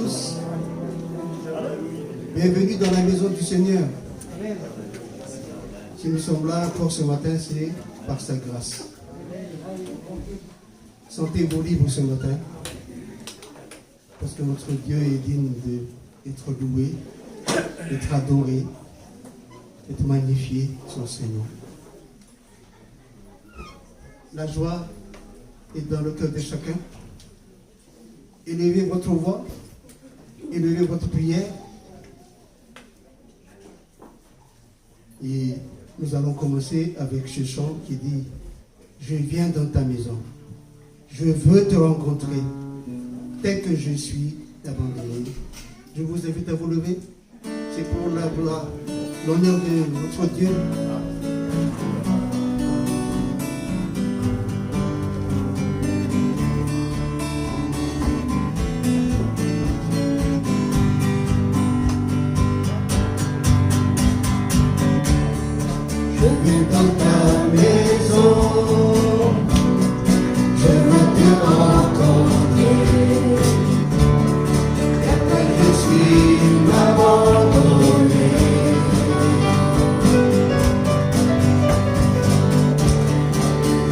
tous. Bienvenue dans la maison du Seigneur. Si nous sommes là encore ce matin, c'est par sa grâce. Sentez-vous libre ce matin, parce que notre Dieu est digne d'être loué, d'être adoré, d'être magnifié, son Seigneur. La joie est dans le cœur de chacun. Élevez votre voix, élevez votre prière. Et nous allons commencer avec ce chant qui dit « Je viens dans ta maison, je veux te rencontrer, tel que je suis abandonné. » Je vous invite à vous lever. C'est pour la gloire, l'honneur de notre Dieu. Je viens dans ta maison, je veux te rencontrer, tel que je suis abandonné.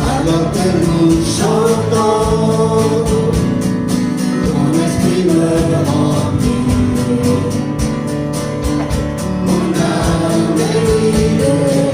Alors que nous chantons, ton esprit me remplit, mon âme est libérée.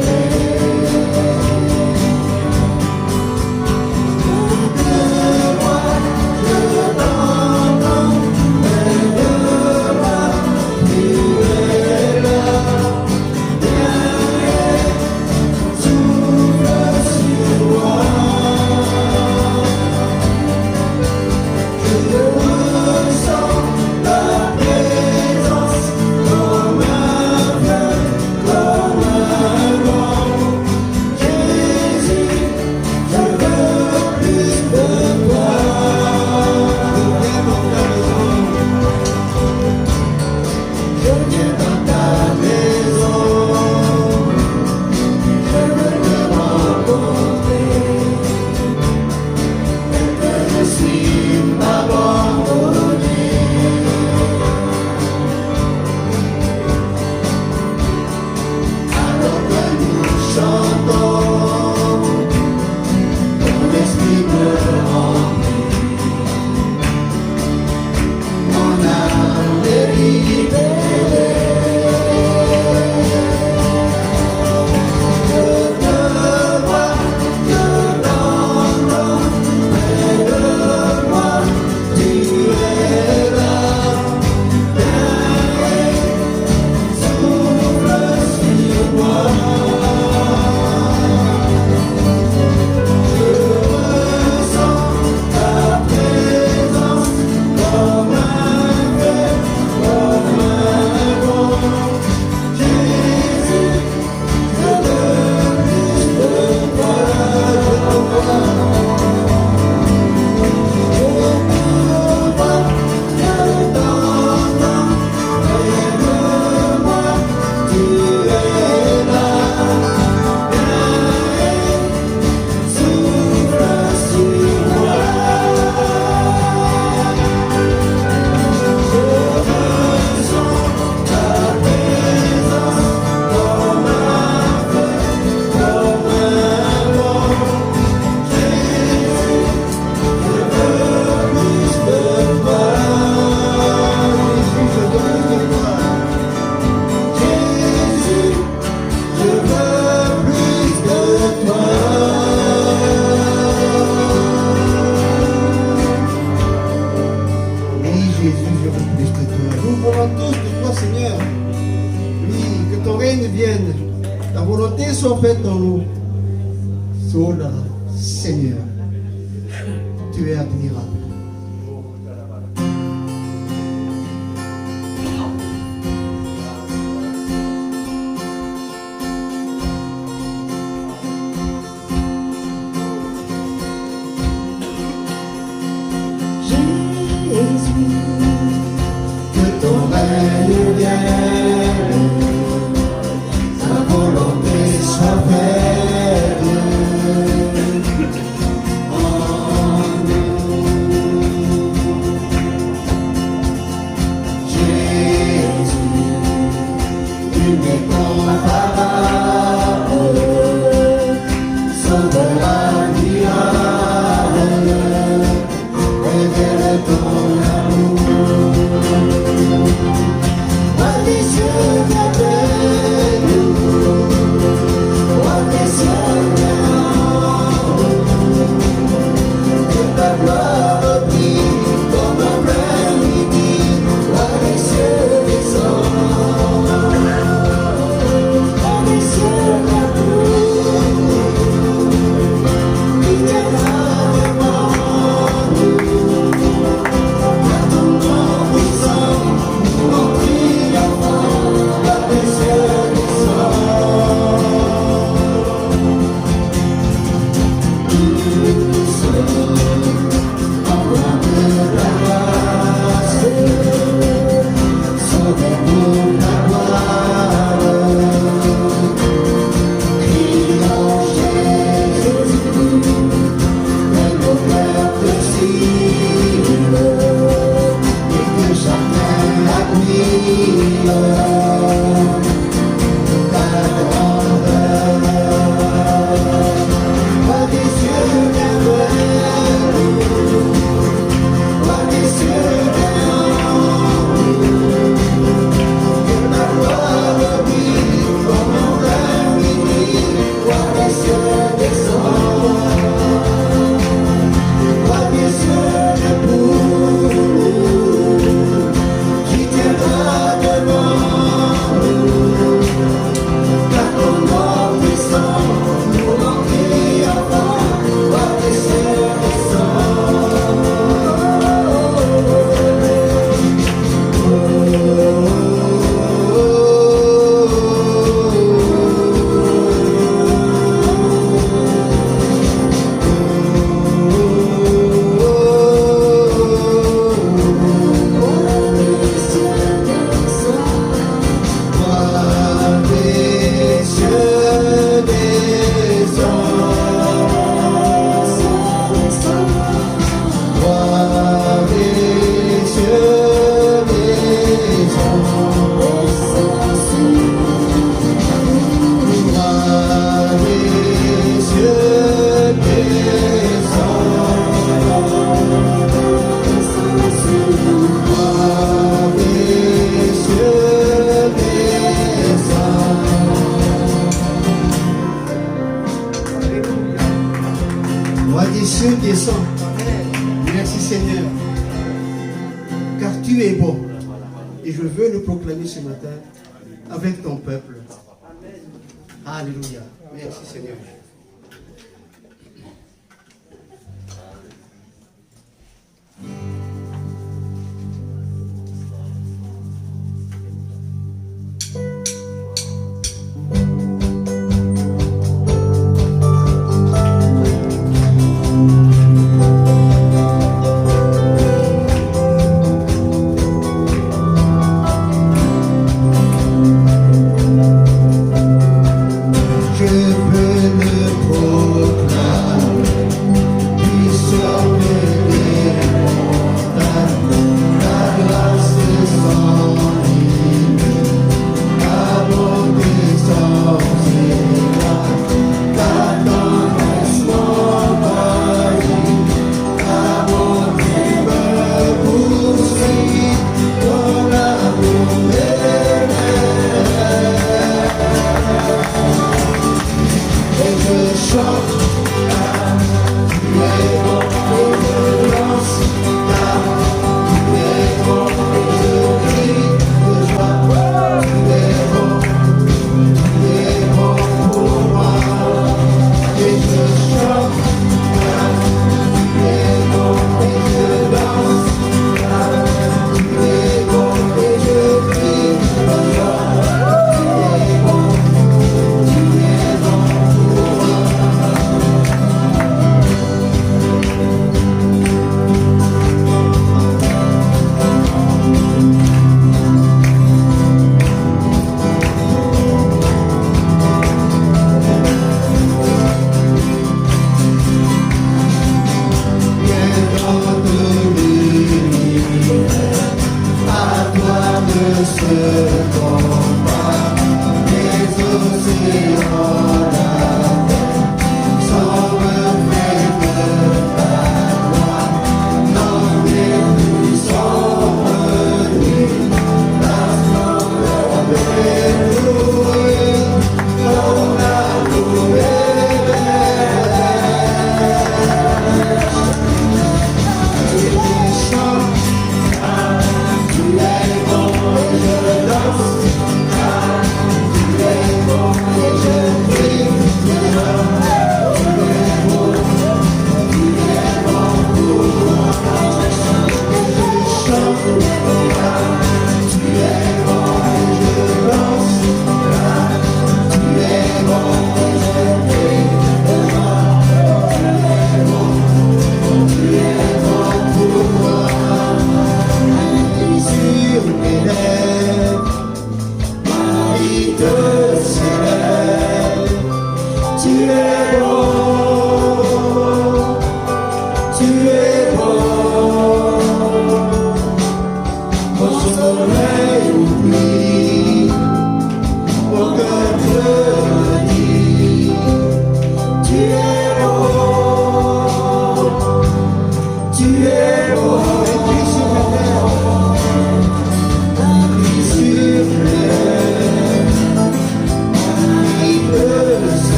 bénédiction descend. Merci Seigneur. Car tu es bon. Et je veux le proclamer ce matin avec ton peuple. Alléluia. Merci Seigneur.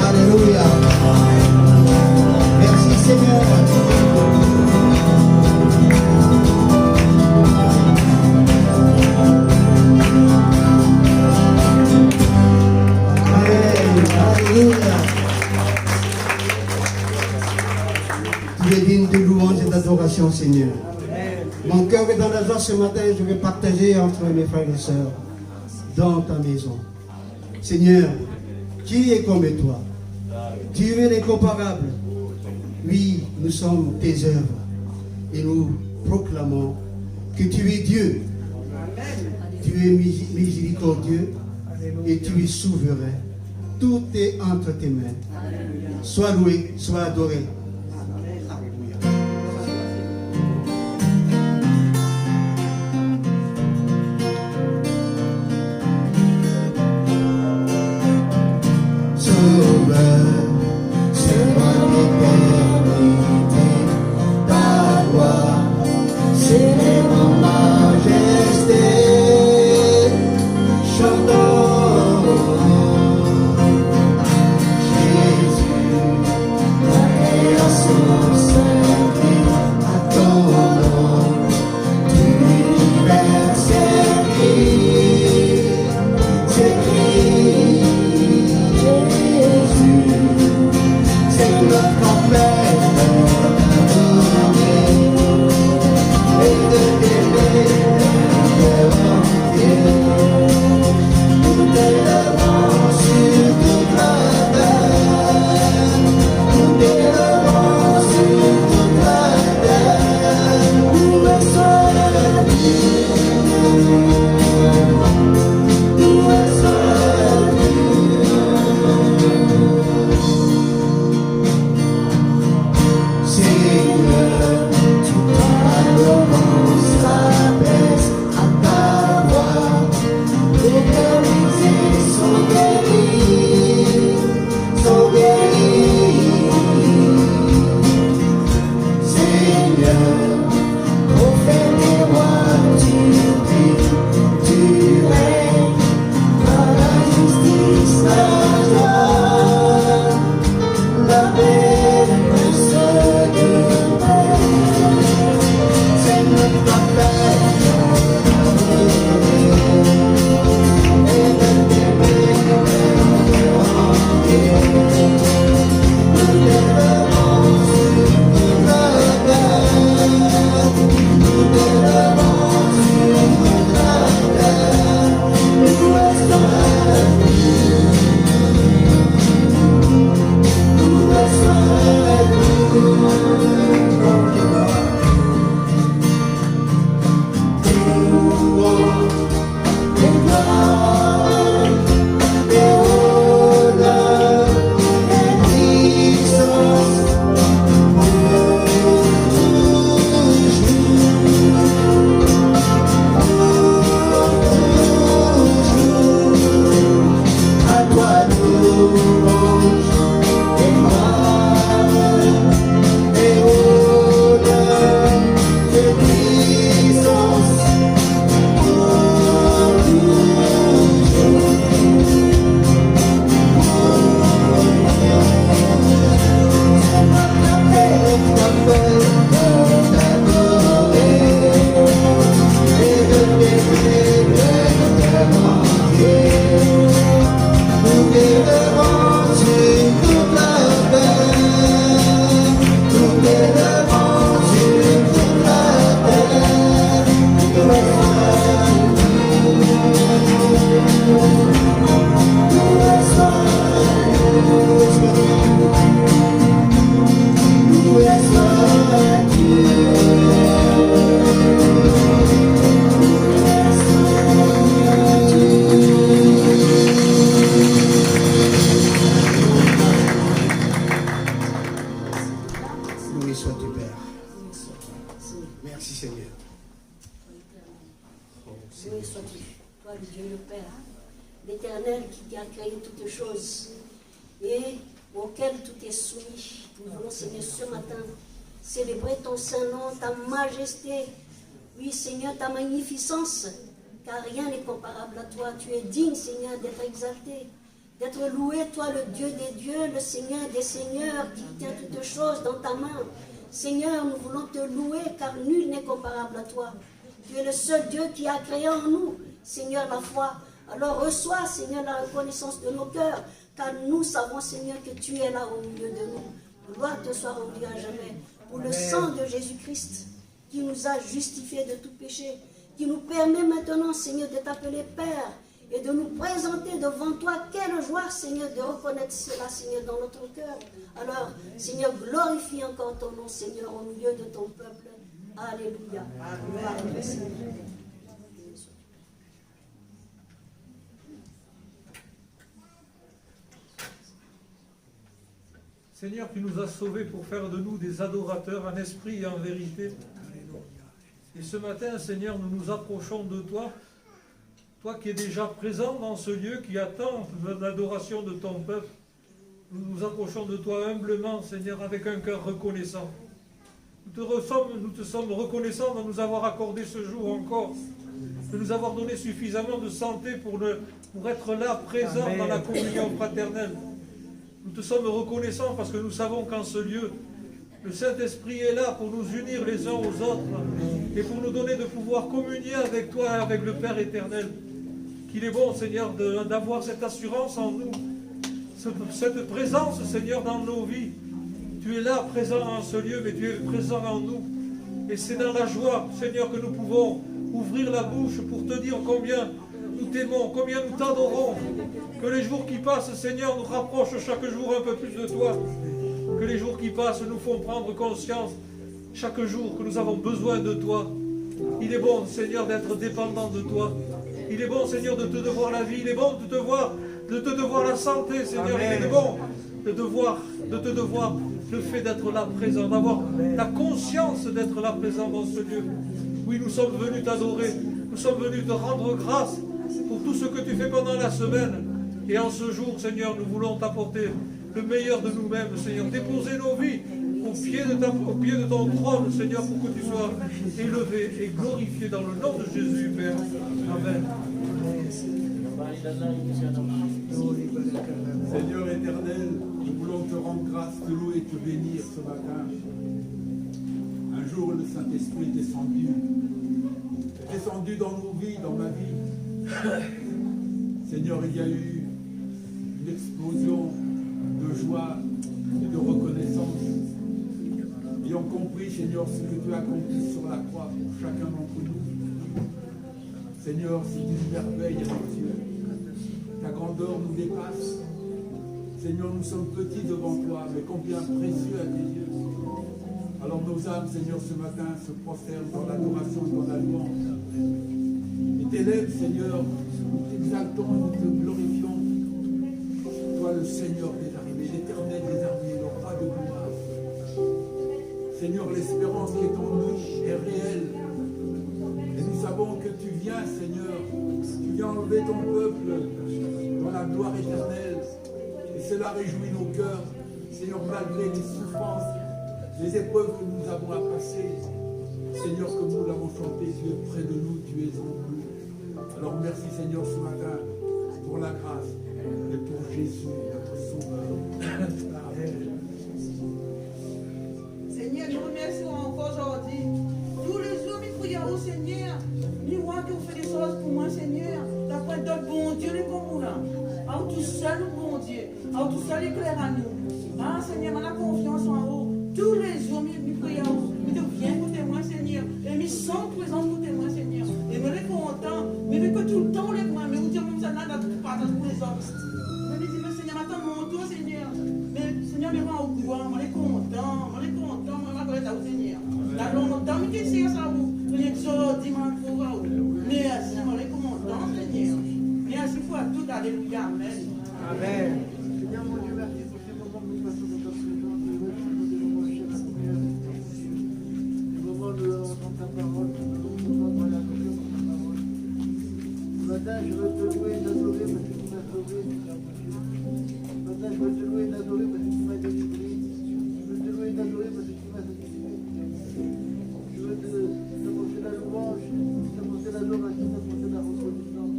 Alléluia. Merci Seigneur. Seigneur. Mon cœur est dans la joie ce matin. Je vais partager entre mes frères et sœurs dans ta maison. Seigneur, qui est comme toi? Tu es l'incomparable. Oui, nous sommes tes œuvres. Et nous proclamons que tu es Dieu. Tu es miséricordieux et tu es souverain. Tout est entre tes mains. Sois loué, sois adoré. Ta magnificence, car rien n'est comparable à toi. Tu es digne, Seigneur, d'être exalté, d'être loué, toi, le Dieu des dieux, le Seigneur des seigneurs, qui tient toutes choses dans ta main. Seigneur, nous voulons te louer, car nul n'est comparable à toi. Tu es le seul Dieu qui a créé en nous, Seigneur, la foi. Alors reçois, Seigneur, la reconnaissance de nos cœurs, car nous savons, Seigneur, que tu es là au milieu de nous. Gloire te soit rendue à jamais. Pour le sang de Jésus-Christ, qui nous a justifiés de tout péché, qui nous permet maintenant, Seigneur, de t'appeler Père et de nous présenter devant toi. Quelle joie, Seigneur, de reconnaître cela, Seigneur, dans notre cœur. Alors, Seigneur, glorifie encore ton nom, Seigneur, au milieu de ton peuple. Alléluia. Amen. Seigneur, tu nous as sauvés pour faire de nous des adorateurs en esprit et en vérité. Et ce matin, Seigneur, nous nous approchons de toi, toi qui es déjà présent dans ce lieu, qui attend l'adoration de ton peuple. Nous nous approchons de toi humblement, Seigneur, avec un cœur reconnaissant. Nous te sommes reconnaissants de nous avoir accordé ce jour encore, de nous avoir donné suffisamment de santé pour être là, présent dans la communion fraternelle. Nous te sommes reconnaissants parce que nous savons qu'en ce lieu, le Saint-Esprit est là pour nous unir les uns aux autres et pour nous donner de pouvoir communier avec toi et avec le Père éternel. Qu'il est bon, Seigneur, d'avoir cette assurance en nous, cette présence, Seigneur, dans nos vies. Tu es là, présent en ce lieu, mais tu es présent en nous. Et c'est dans la joie, Seigneur, que nous pouvons ouvrir la bouche pour te dire combien nous t'aimons, combien nous t'adorons. Que les jours qui passent, Seigneur, nous rapprochent chaque jour un peu plus de toi. Que les jours qui passent nous font prendre conscience chaque jour que nous avons besoin de toi. Il est bon, Seigneur, d'être dépendant de toi. Il est bon, Seigneur, de te devoir la vie. Il est bon de te devoir la santé, Seigneur. Amen. Il est bon de te devoir le fait d'être là présent, d'avoir la conscience d'être là présent dans ce lieu. Oui, nous sommes venus t'adorer. Nous sommes venus te rendre grâce pour tout ce que tu fais pendant la semaine. Et en ce jour, Seigneur, nous voulons t'apporter le meilleur de nous-mêmes, Seigneur. Déposer nos vies au pied de ton trône, Seigneur, pour que tu sois élevé et glorifié dans le nom de Jésus, Père. Amen. Seigneur éternel, nous voulons te rendre grâce, te louer et te bénir ce matin. Un jour, le Saint-Esprit est descendu dans nos vies, dans ma vie. Seigneur, il y a eu une explosion de joie et de reconnaissance. Ayant compris, Seigneur, ce que tu as accompli sur la croix pour chacun d'entre nous. Seigneur, c'est une merveille à nos yeux. Ta grandeur nous dépasse. Seigneur, nous sommes petits devant toi, mais combien précieux à tes yeux. Alors nos âmes, Seigneur, ce matin se prosternent dans l'adoration et dans la louange. Et t'élèves, Seigneur, nous t'exaltons et nous te glorifions. Toi, le Seigneur des armées, l'Éternel des armées, le roi de gloire. Seigneur, l'espérance qui est en nous est réelle. Et nous savons que tu viens, Seigneur, tu viens enlever ton peuple dans la gloire éternelle. Et cela réjouit nos cœurs, Seigneur, malgré les souffrances, les épreuves que nous avons à passer. Seigneur, comme nous l'avons chanté, tu es près de nous, tu es en nous. Alors merci, Seigneur, ce matin, pour la grâce et pour Jésus, notre Sauveur. Amen. Seigneur, nous remercions encore aujourd'hui. Tous les jours, nous prions au Seigneur. Nous voyons que vous faites des choses pour moi, Seigneur. D'après notre bon Dieu, les communs. Alors tout seul, bon Dieu. Alors tout seul, éclaire à nous. Ah, Seigneur, on a confiance en vous. Tous les jours, nous prions. Nous deviens pour témoin, Seigneur. Et nous sommes présents pour témoin, Seigneur. Et nous sommes contents. Mais que tout le temps, les points. Mais vous dire comme ça, n'a pas pour les hommes. Mais nous disons, Seigneur, attends mon tour, Seigneur. Mais Seigneur, mais moi, au pouvoir, on est content. On est content. On va connaître à vous, Seigneur. Là, longtemps, mais qu'est-ce que c'est ça, vous? Seigneur, dis moi pour vous. Merci, on est content, Seigneur. Merci pour tout. Alléluia. Amen. Amen. Seigneur, mon Dieu, merci pour ces moments que nous passons dans ta présence. Le moment de entendre ta parole, le moment de la communion de ta parole. Ce matin, je veux te louer et t'adorer parce que tu m'as sauvé, Seigneur mon Dieu. Ce matin, je veux te louer et t'adorer parce que tu m'as délivré. Je veux te louer et t'adorer parce que tu m'as sanctifié. Je veux t'apporter la louange, t'apporter l'adoration, t'apporter la reconnaissance.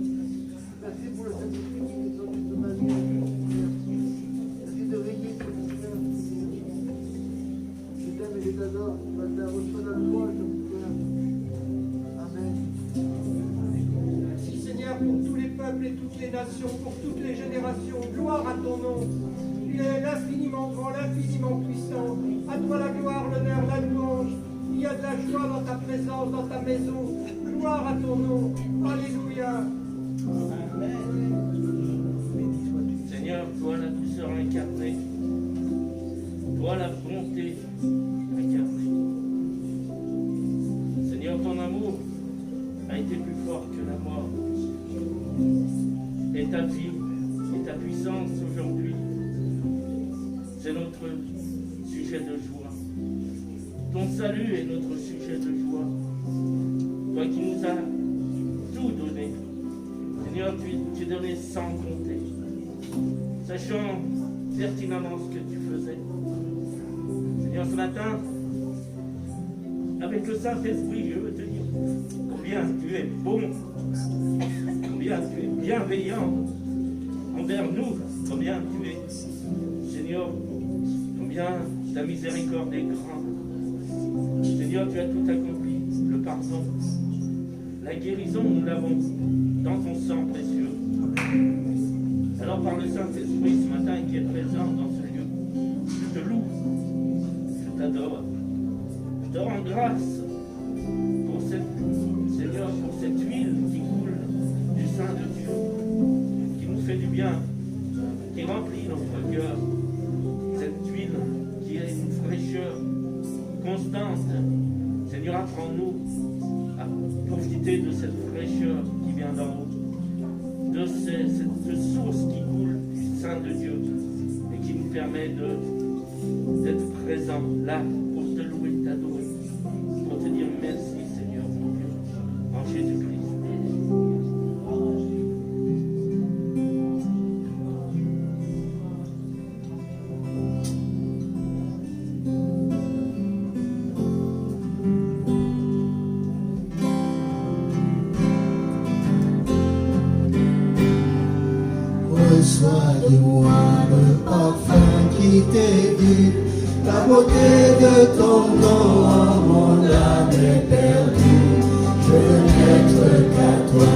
Merci pour le Saint-Esprit qui est sorti de ma vie. Merci de régner sur mon cœur. Je t'aime et je t'adore. Ce matin, reçois la louange de mon cœur. Amen. Merci Seigneur pour tous les peuples et toutes les nations, pour toutes les générations. Gloire à ton nom. Il est l'infiniment grand, l'infiniment puissant. À toi la gloire, l'honneur, la louange. Il y y a de la joie dans ta présence, dans ta maison. Gloire à ton nom. Alléluia. Seigneur, toi la douceur incarnée, toi la bonté incarnée. Seigneur, ton amour a été plus fort que la mort. Et ta vie et ta puissance aujourd'hui, c'est notre sujet de joie. Ton salut est notre sujet de joie. Toi qui nous as tout donné. Seigneur, tu donnais sans compter. Sachant pertinemment ce que tu faisais. Seigneur, ce matin, avec le Saint-Esprit, je veux te dire combien tu es bon, combien tu es bienveillant envers nous, combien tu es, Seigneur, combien ta miséricorde est grande. Seigneur, tu as tout accompli, le pardon, la guérison, nous l'avons dans ton sang précieux. Alors par le Saint-Esprit ce matin qui est présent dans ce lieu, je te loue, je t'adore, je te rends grâce pour cette, Seigneur, pour cette huile qui coule du sein de Dieu, qui nous fait du bien, qui remplit notre cœur, cette huile qui est une fraîcheur constante. Seigneur, apprends-nous à profiter de cette fraîcheur qui vient d'en haut, de cette source qui coule du sein de Dieu et qui nous permet d'être présents là pour te louer, t'adorer, pour te dire merci Seigneur mon Dieu, en Jésus-Christ. Reçois de moi le parfum qui t'évite, la beauté de ton nom, mon âme est perdue, je veux n'être qu'à toi.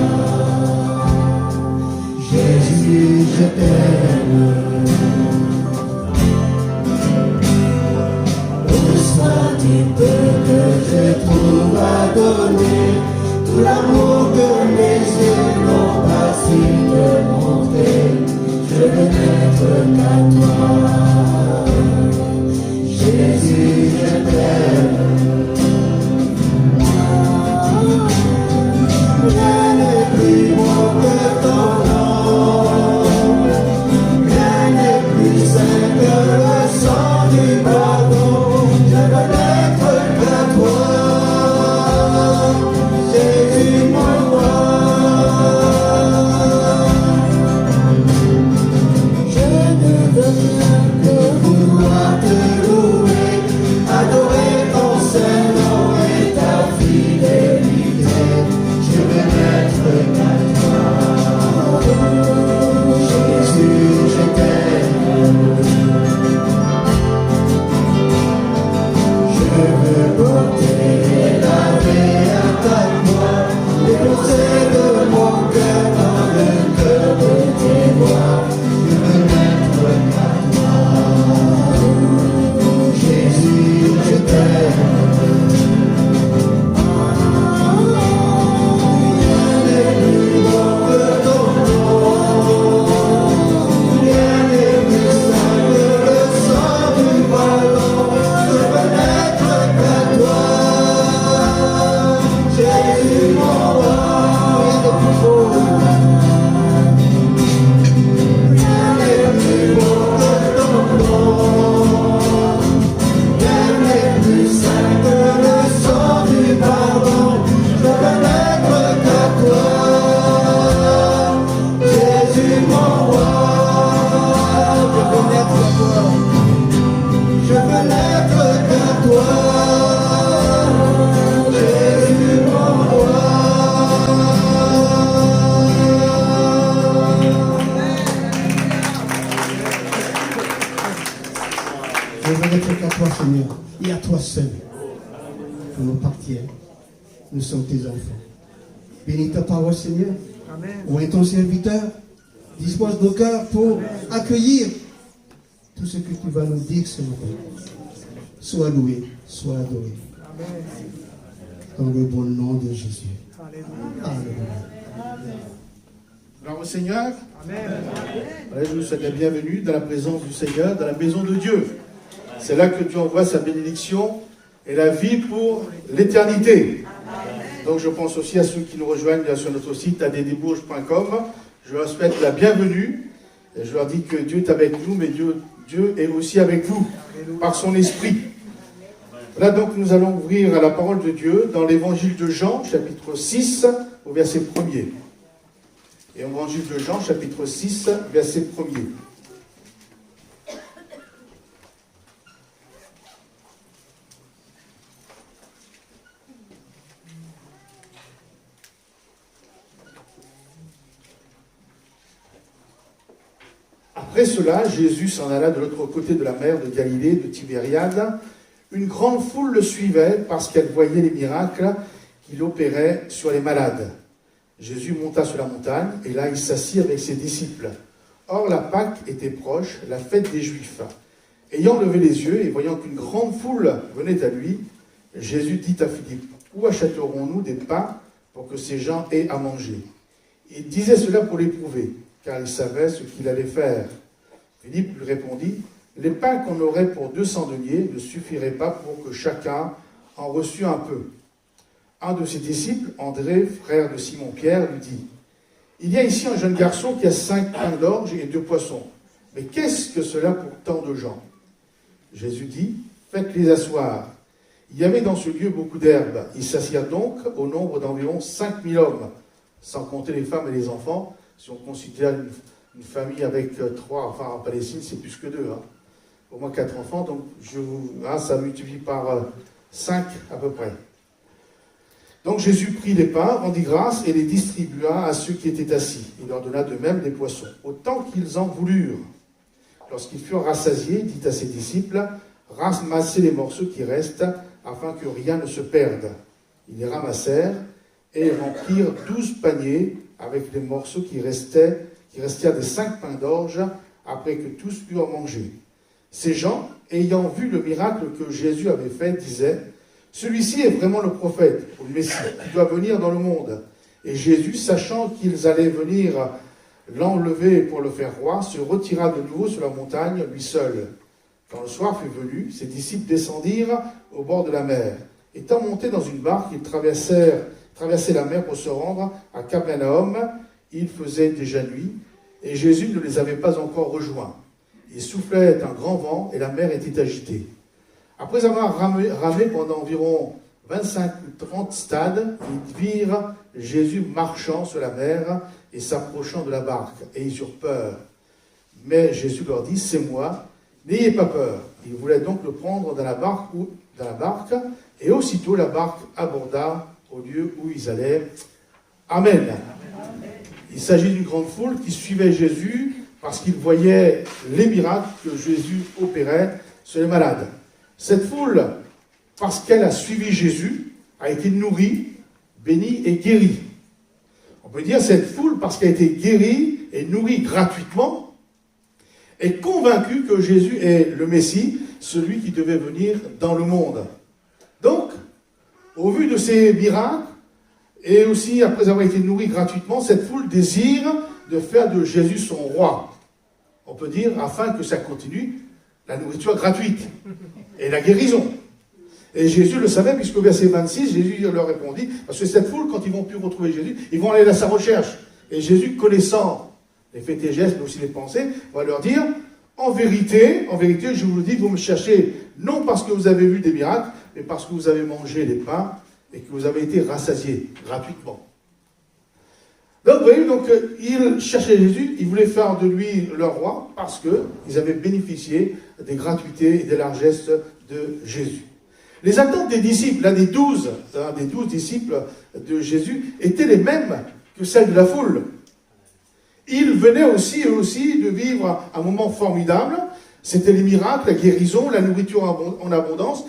Jésus, je t'aime. Reçois du peu que je trouve à donner, tout l'amour que mes yeux n'ont pas su te montrer. Je veux n'être qu'à toi, Jésus, je t'aime. Rien n'est plus beau que ton nom, rien n'est plus saint que le sang du pardon. Je veux n'être qu'à toi, Jésus, mon roi. Et à toi seul, pour nous partir. Nous sommes tes enfants. Bénis ta parole, Seigneur. Oint ton serviteur. Dispose nos cœurs pour accueillir tout ce que tu vas nous dire ce matin. Sois loué, sois adoré. Dans le bon nom de Jésus. Alléluia. Gloire au Seigneur. Allez, je vous souhaite la bienvenue dans la présence du Seigneur, dans la maison de Dieu. C'est là que Dieu envoie sa bénédiction et la vie pour l'éternité. Donc je pense aussi à ceux qui nous rejoignent sur notre site addbourges.com. Je leur souhaite la bienvenue. Et je leur dis que Dieu est avec nous, mais Dieu est aussi avec vous, par son esprit. Là donc nous allons ouvrir à la parole de Dieu dans l'évangile de Jean, chapitre 6, au verset 1er. Et évangile de Jean, chapitre 6, verset 1er. Après cela, Jésus s'en alla de l'autre côté de la mer de Galilée, de Tibériade. Une grande foule le suivait parce qu'elle voyait les miracles qu'il opérait sur les malades. Jésus monta sur la montagne et là il s'assit avec ses disciples. Or la Pâque était proche, la fête des Juifs. Ayant levé les yeux et voyant qu'une grande foule venait à lui, Jésus dit à Philippe, « Où achèterons-nous des pains pour que ces gens aient à manger ?» Il disait cela pour l'éprouver, car il savait ce qu'il allait faire. Philippe lui répondit, « Les pains qu'on aurait pour 200 deniers ne suffiraient pas pour que chacun en reçût un peu. » Un de ses disciples, André, frère de Simon-Pierre, lui dit, « Il y a ici un jeune garçon qui a 5 pains d'orge et 2 poissons. Mais qu'est-ce que cela pour tant de gens ?» Jésus dit, « Faites-les asseoir. » Il y avait dans ce lieu beaucoup d'herbes. Ils s'assirent donc au nombre d'environ 5000 hommes, sans compter les femmes et les enfants. Si on considère une famille avec 3, enfin en Palestine, c'est plus que 2. Hein. Au moins 4 enfants, donc ça multiplie par 5 à peu près. Donc Jésus prit les pains, rendit grâce et les distribua à ceux qui étaient assis. Il leur donna de même des poissons, autant qu'ils en voulurent. Lorsqu'ils furent rassasiés, il dit à ses disciples, « Ramassez les morceaux qui restent, afin que rien ne se perde. » Ils les ramassèrent et remplirent 12 paniers avec les morceaux qui restaient des 5 pains d'orge, après que tous eurent mangé. Ces gens, ayant vu le miracle que Jésus avait fait, disaient, « Celui-ci est vraiment le prophète, ou le Messie, qui doit venir dans le monde. » Et Jésus, sachant qu'ils allaient venir l'enlever pour le faire roi, se retira de nouveau sur la montagne, lui seul. Quand le soir fut venu, ses disciples descendirent au bord de la mer. Étant montés dans une barque, ils traversaient la mer pour se rendre à Capernaum. Il faisait déjà nuit, et Jésus ne les avait pas encore rejoints. Il soufflait un grand vent, et la mer était agitée. Après avoir ramé pendant environ 25 ou 30 stades, ils virent Jésus marchant sur la mer et s'approchant de la barque, et ils eurent peur. Mais Jésus leur dit, « C'est moi, n'ayez pas peur. » Ils voulaient donc le prendre dans la barque, et aussitôt la barque aborda au lieu où ils allaient. Amen. Il s'agit d'une grande foule qui suivait Jésus parce qu'ils voyaient les miracles que Jésus opérait sur les malades. Cette foule, parce qu'elle a suivi Jésus, a été nourrie, bénie et guérie. On peut dire cette foule, parce qu'elle a été guérie et nourrie gratuitement, est convaincue que Jésus est le Messie, celui qui devait venir dans le monde. Donc, au vu de ces miracles, et aussi après avoir été nourrie gratuitement, cette foule désire de faire de Jésus son roi. On peut dire, afin que ça continue, la nourriture gratuite et la guérison. Et Jésus le savait, puisqu'au verset 26, Jésus leur répondit, parce que cette foule, quand ils vont plus retrouver Jésus, ils vont aller à sa recherche. Et Jésus, connaissant les faits et gestes, mais aussi les pensées, va leur dire, en vérité, je vous le dis, vous me cherchez, non parce que vous avez vu des miracles, mais parce que vous avez mangé les pains et que vous avez été rassasiés gratuitement. Donc, vous voyez, ils cherchaient Jésus, ils voulaient faire de lui leur roi, parce qu'ils avaient bénéficié des gratuités et des largesses de Jésus. Les attentes des disciples, l'un des 12 disciples de Jésus, étaient les mêmes que celles de la foule. Ils venaient aussi, eux aussi, de vivre un moment formidable. C'était les miracles, la guérison, la nourriture en abondance,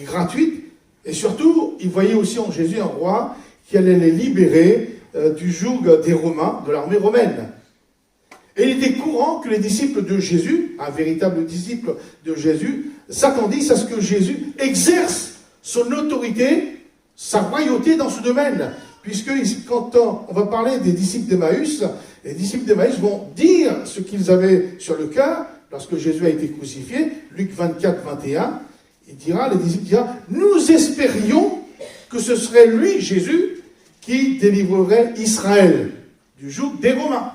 gratuite. Et surtout, ils voyaient aussi en Jésus un roi qui allait les libérer du joug des Romains, de l'armée romaine. Et il était courant que les disciples de Jésus, un véritable disciple de Jésus, s'attendissent à ce que Jésus exerce son autorité, sa royauté dans ce domaine. Puisque quand on va parler des disciples d'Emmaüs, les disciples d'Emmaüs vont dire ce qu'ils avaient sur le cœur lorsque Jésus a été crucifié. Luc 24, 21, les disciples diront, nous espérions que ce serait lui, Jésus, qui délivrerait Israël du joug des Romains.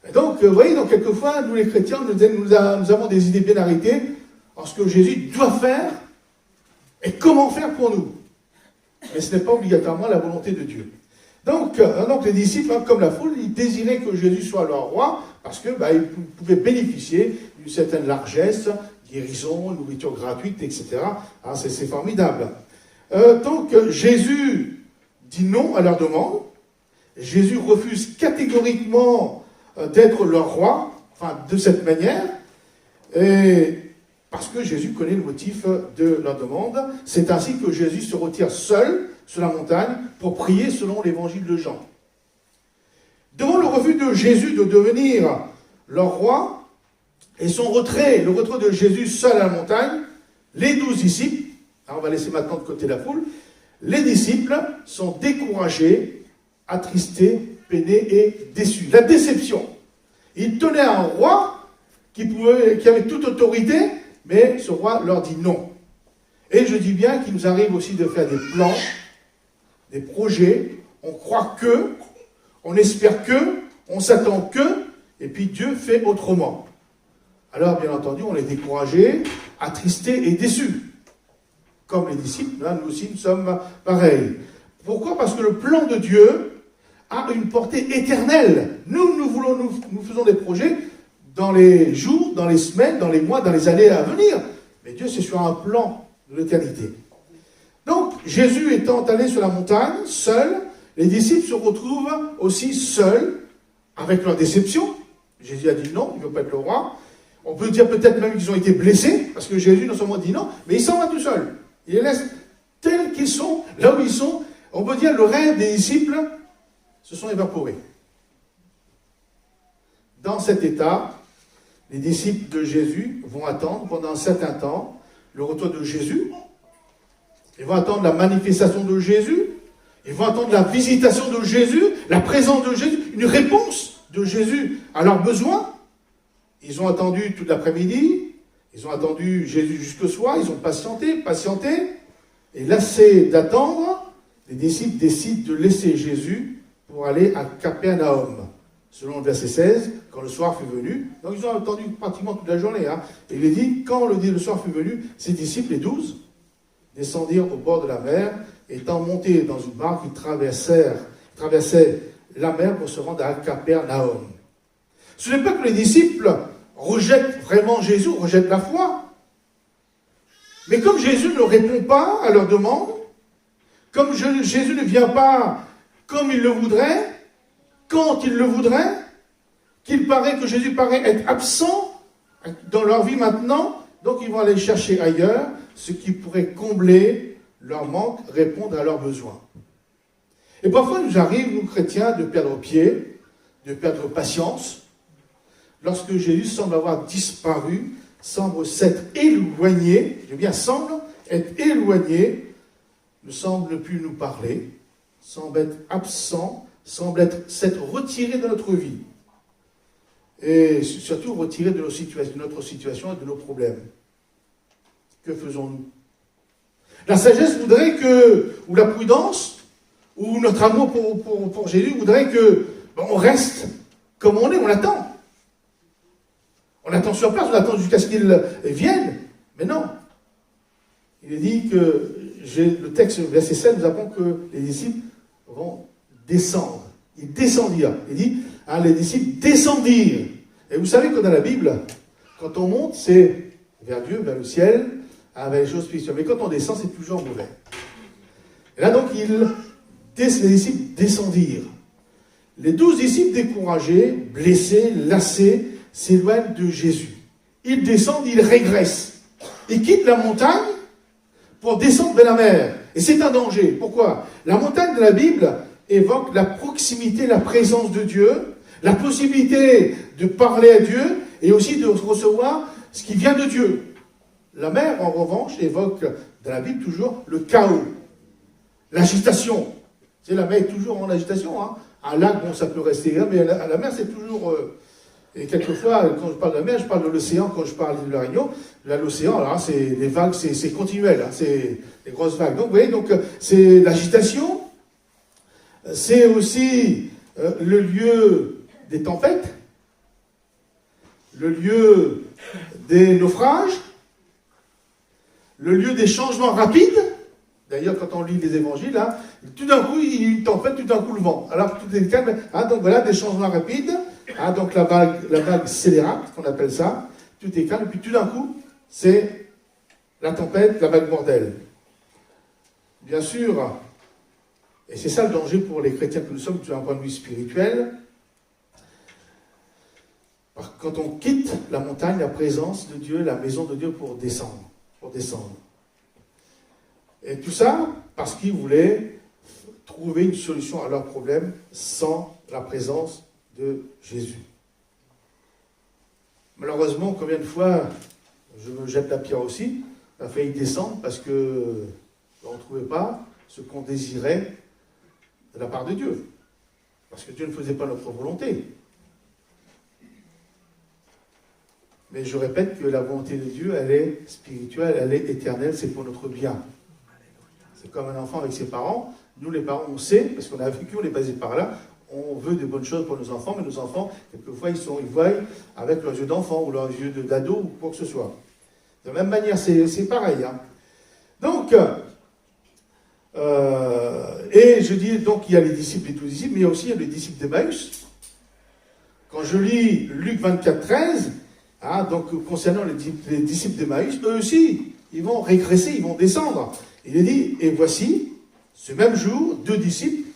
Et donc, vous voyez, donc quelquefois, nous les chrétiens, nous avons des idées bien arrêtées en ce que Jésus doit faire et comment faire pour nous. Mais ce n'est pas obligatoirement la volonté de Dieu. Donc les disciples, comme la foule, ils désiraient que Jésus soit leur roi parce que ils pouvaient bénéficier d'une certaine largesse, guérison, nourriture gratuite, etc. Ah, c'est formidable. Donc Jésus dit non à leur demande. Jésus refuse catégoriquement d'être leur roi, enfin de cette manière, et parce que Jésus connaît le motif de leur demande. C'est ainsi que Jésus se retire seul sur la montagne pour prier selon l'évangile de Jean. Devant le refus de Jésus de devenir leur roi et son retrait, le retrait de Jésus seul à la montagne, les 12 disciples, on va laisser maintenant de côté la foule, les disciples sont découragés, attristés, peinés et déçus. La déception. Ils tenaient un roi qui avait toute autorité, mais ce roi leur dit non. Et je dis bien qu'il nous arrive aussi de faire des plans, des projets, on croit que, on espère que, on s'attend que, et puis Dieu fait autrement. Alors, bien entendu, on est découragé, attristé et déçu. Comme les disciples, là, nous aussi, nous sommes pareils. Pourquoi? Parce que le plan de Dieu a une portée éternelle. Nous faisons des projets dans les jours, dans les semaines, dans les mois, dans les années à venir. Mais Dieu, c'est sur un plan de l'éternité. Donc, Jésus étant allé sur la montagne, seul, les disciples se retrouvent aussi seuls, avec leur déception. Jésus a dit non, il ne veut pas être le roi. On peut dire peut-être même qu'ils ont été blessés, parce que Jésus non seulement dit non, mais il s'en va tout seul. Il les laisse tels qu'ils sont, là où ils sont. On peut dire le rêve des disciples se sont évaporés. Dans cet état, les disciples de Jésus vont attendre pendant un certain temps le retour de Jésus. Ils vont attendre la manifestation de Jésus. Ils vont attendre la visitation de Jésus, la présence de Jésus, une réponse de Jésus à leurs besoins. Ils ont attendu toute l'après-midi. Ils ont attendu Jésus jusqu'au soir. Ils ont patienté. Et lassés d'attendre, les disciples décident de laisser Jésus pour aller à Capernaum. Selon le verset 16, quand le soir fut venu. Donc ils ont attendu pratiquement toute la journée. Et il est dit, quand le soir fut venu, ses disciples, les 12, descendirent au bord de la mer, étant montés dans une barque, ils traversaient la mer pour se rendre à Capernaum. Ce n'est pas que les disciples rejettent vraiment Jésus, rejettent la foi. Mais comme Jésus ne répond pas à leur demande, comme Jésus ne vient pas comme il le voudrait, quand il le voudrait, que Jésus paraît être absent dans leur vie maintenant, donc ils vont aller chercher ailleurs ce qui pourrait combler leur manque, répondre à leurs besoins. Et parfois, il nous arrive, nous chrétiens, de perdre pied, de perdre patience, lorsque Jésus semble avoir disparu, semble s'être éloigné, je dis bien semble être éloigné, ne semble ne plus nous parler, semble être absent, semble s'être retiré de notre vie. Et surtout retiré de notre situation et de nos problèmes. Que faisons-nous? La sagesse voudrait que, ou la prudence, ou notre amour pour Jésus voudrait que on reste comme on est, on attend. On attend sur place, on attend jusqu'à ce qu'il vienne. Mais non. Il est dit que, le texte, verset 7, nous apprend que les disciples vont descendre. Ils descendirent. Il dit, les disciples descendirent. Et vous savez que dans la Bible, quand on monte, c'est vers Dieu, vers le ciel, vers les choses spirituelles. Mais quand on descend, c'est toujours mauvais. Et là, donc, les disciples descendirent. Les 12 disciples découragés, blessés, lassés, s'éloignent de Jésus. Ils descendent, ils régressent. Ils quittent la montagne pour descendre vers la mer. Et c'est un danger. Pourquoi? La montagne de la Bible évoque la proximité, la présence de Dieu, la possibilité de parler à Dieu et aussi de recevoir ce qui vient de Dieu. La mer, en revanche, évoque dans la Bible toujours le chaos, l'agitation. Tu sais, la mer est toujours en agitation. Hein. Un lac, bon, ça peut rester là, mais la mer, c'est toujours... et quelquefois, quand je parle de la mer, je parle de l'océan. Quand je parle de la Réunion, là, l'océan, alors, c'est les vagues, c'est continuel. Hein, c'est les grosses vagues. Donc, vous voyez, donc, c'est l'agitation. C'est aussi le lieu des tempêtes, le lieu des naufrages, le lieu des changements rapides. D'ailleurs, quand on lit les évangiles, là, tout d'un coup, il y a une tempête, tout d'un coup, le vent. Alors, tout est calme. Hein, donc, voilà, des changements rapides. Hein, donc, la vague scélérate, qu'on appelle ça. Tout est calme. Et puis, tout d'un coup, c'est la tempête, la vague mortelle. Bien sûr, et c'est ça le danger pour les chrétiens que nous sommes, d'un point de vue spirituel. Quand on quitte la montagne, la présence de Dieu, la maison de Dieu pour descendre. Et tout ça parce qu'ils voulaient trouver une solution à leurs problèmes sans la présence de Jésus. Malheureusement, combien de fois, je me jette la pierre aussi, on a failli descendre parce qu'on ne trouvait pas ce qu'on désirait de la part de Dieu. Parce que Dieu ne faisait pas notre volonté. Mais je répète que la volonté de Dieu, elle est spirituelle, elle est éternelle, c'est pour notre bien. C'est comme un enfant avec ses parents. Nous, les parents, on sait, parce qu'on a vécu, on est passé par là, on veut des bonnes choses pour nos enfants, mais nos enfants, quelquefois, ils voient avec leurs yeux d'enfant ou leurs yeux d'ado ou quoi que ce soit. De la même manière, c'est pareil. Hein. Donc, et je dis, donc, il y a les disciples, les 12 disciples, mais il y a aussi les disciples d'Emmaüs. Quand je lis Luc 24, 13, hein, donc concernant les disciples d'Emmaüs, eux aussi, ils vont régresser, ils vont descendre. Il est dit, et voici, ce même jour, 2 disciples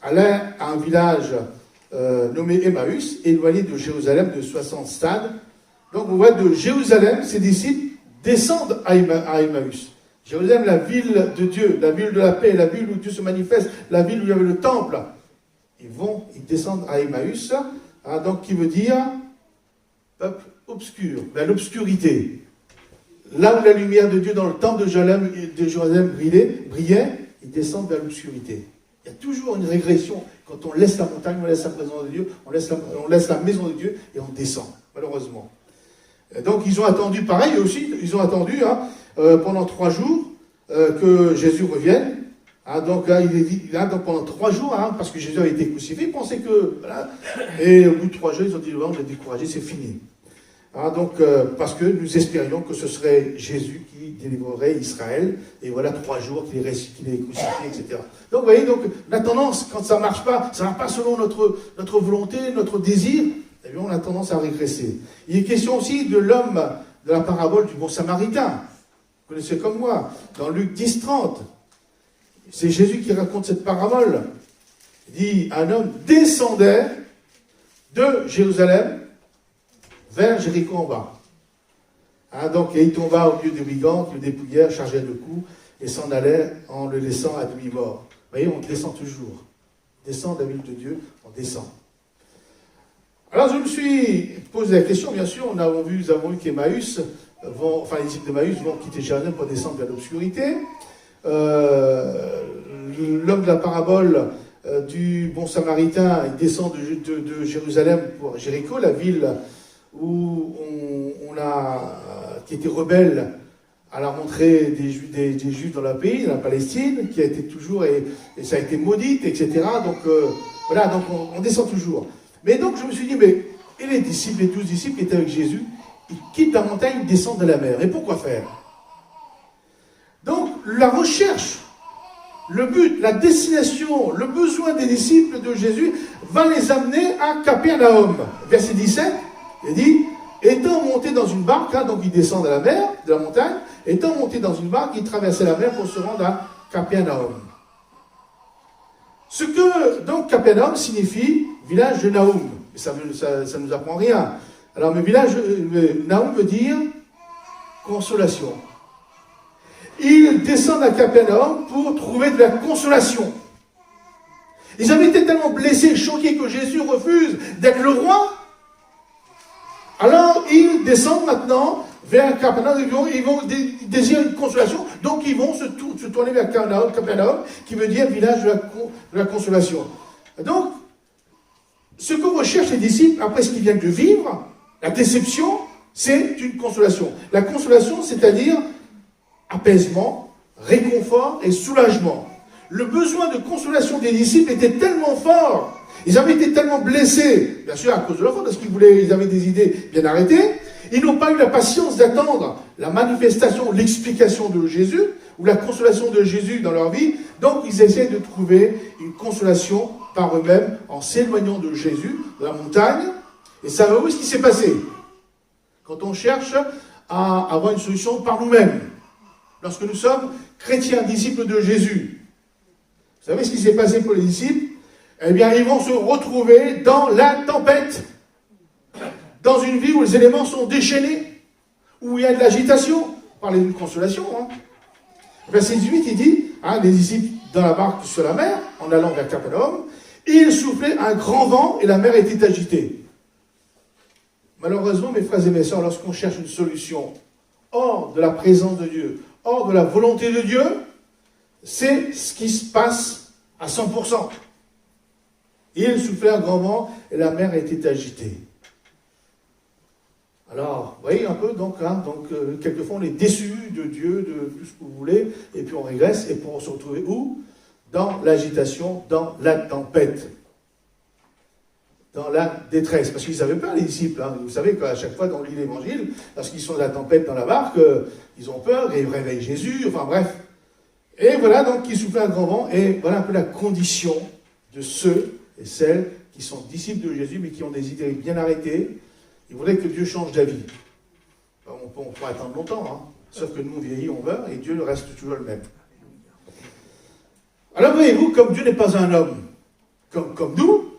allaient à un village nommé Emmaüs, éloigné de Jérusalem de 60 stades. Donc on voit de Jérusalem, ces disciples descendent à Emmaüs. Jérusalem, la ville de Dieu, la ville de la paix, la ville où Dieu se manifeste, la ville où il y avait le temple. Ils descendent à Emmaüs, hein, donc qui veut dire peuple obscur, vers l'obscurité. Là où la lumière de Dieu dans le temple de Jérusalem brillait, ils descendent vers l'obscurité. Il y a toujours une régression. Quand on laisse la montagne, on laisse la présence de Dieu, on laisse la maison de Dieu et on descend, malheureusement. Et donc ils ont attendu, pareil aussi, ils ont attendu pendant 3 jours que Jésus revienne. Hein, donc il est dit, donc pendant 3 jours, parce que Jésus a été crucifié, ils pensaient que... Voilà, et au bout de 3 jours, ils ont dit, on est découragé, c'est fini. Hein, donc, parce que nous espérions que ce serait Jésus qui délivrerait Israël, et voilà 3 jours qu'il est crucifié, etc. Donc, vous voyez, donc, la tendance, quand ça ne marche pas selon notre volonté, notre désir, eh bien, on a tendance à régresser. Il est question aussi de l'homme de la parabole du bon samaritain. Vous connaissez comme moi, dans Luc 10, 30. C'est Jésus qui raconte cette parabole. Il dit, un homme descendait de Jérusalem vers Jéricho en bas. Hein, donc, et il tomba au milieu des brigands qui le dépouillèrent, chargés de coups, et s'en allait en le laissant à demi-mort. Vous voyez, on descend toujours. On descend de la ville de Dieu, on descend. Alors, je me suis posé la question, bien sûr, nous avons vu qu'Emmaüs, les disciples d'Emmaüs vont quitter Jérusalem pour descendre vers l'obscurité. L'homme de la parabole du bon samaritain, il descend de Jérusalem pour Jéricho, la ville où qui était rebelle à la rentrée des Juifs dans le pays, dans la Palestine, qui a été toujours, et ça a été maudite, etc. Donc voilà, donc on descend toujours. Mais donc je me suis dit, mais et les 12 disciples qui étaient avec Jésus, ils quittent la montagne, ils descendent de la mer. Et pourquoi faire? Donc la recherche, le but, la destination, le besoin des disciples de Jésus va les amener à Capernaum. Verset 17, il dit, étant montés dans une barque, donc ils descendent de la mer, de la montagne, étant montés dans une barque, ils traversaient la mer pour se rendre à Capernaum. Ce que, donc, Capernaum signifie village de Naoum. Et ça ne nous apprend rien. Alors, Naoum veut dire consolation. Ils descendent à Capernaum pour trouver de la consolation. Ils avaient été tellement blessés, choqués que Jésus refuse d'être le roi. Alors, ils descendent maintenant vers Capernaum, ils désirent une consolation, donc ils vont se tourner vers Capernaum, qui veut dire village de la consolation. Donc, ce que recherchent les disciples, après ce qu'ils viennent de vivre, la déception, c'est une consolation. La consolation, c'est-à-dire apaisement, réconfort et soulagement. Le besoin de consolation des disciples était tellement fort, ils avaient été tellement blessés, bien sûr à cause de leur faute, parce ils avaient des idées bien arrêtées, ils n'ont pas eu la patience d'attendre la manifestation, l'explication de Jésus, ou la consolation de Jésus dans leur vie, donc ils essaient de trouver une consolation par eux-mêmes, en s'éloignant de Jésus, de la montagne, et savez-vous ce qui s'est passé? Quand on cherche à avoir une solution par nous-mêmes, lorsque nous sommes chrétiens, disciples de Jésus, vous savez ce qui s'est passé pour les disciples? Eh bien, ils vont se retrouver dans la tempête, dans une vie où les éléments sont déchaînés, où il y a de l'agitation. Parlez d'une consolation. Hein. Verset 18, il dit, les disciples dans la barque sur la mer, en allant vers Capernaum, il soufflait un grand vent et la mer était agitée. Malheureusement, mes frères et mes sœurs, lorsqu'on cherche une solution hors de la présence de Dieu, hors de la volonté de Dieu, c'est ce qui se passe à 100%. Il soufflait un grand vent et la mer était agitée. Alors, vous voyez un peu, quelquefois on est déçu de Dieu, de tout ce que vous voulez, et puis on régresse, et pour se retrouver où? Dans l'agitation, dans la tempête, dans la détresse. Parce qu'ils avaient peur, les disciples. Hein. Vous savez qu'à chaque fois, dans l'Évangile, lorsqu'ils sont dans la tempête dans la barque, ils ont peur, et ils réveillent Jésus, enfin bref. Et voilà, donc, il soufflait un grand vent, et voilà un peu la condition de ceux et celles qui sont disciples de Jésus, mais qui ont des idées bien arrêtées. Ils voudraient que Dieu change d'avis. On peut attendre longtemps, hein. Sauf que nous, on vieillit, on meurt, et Dieu reste toujours le même. Alors voyez-vous, comme Dieu n'est pas un homme comme nous,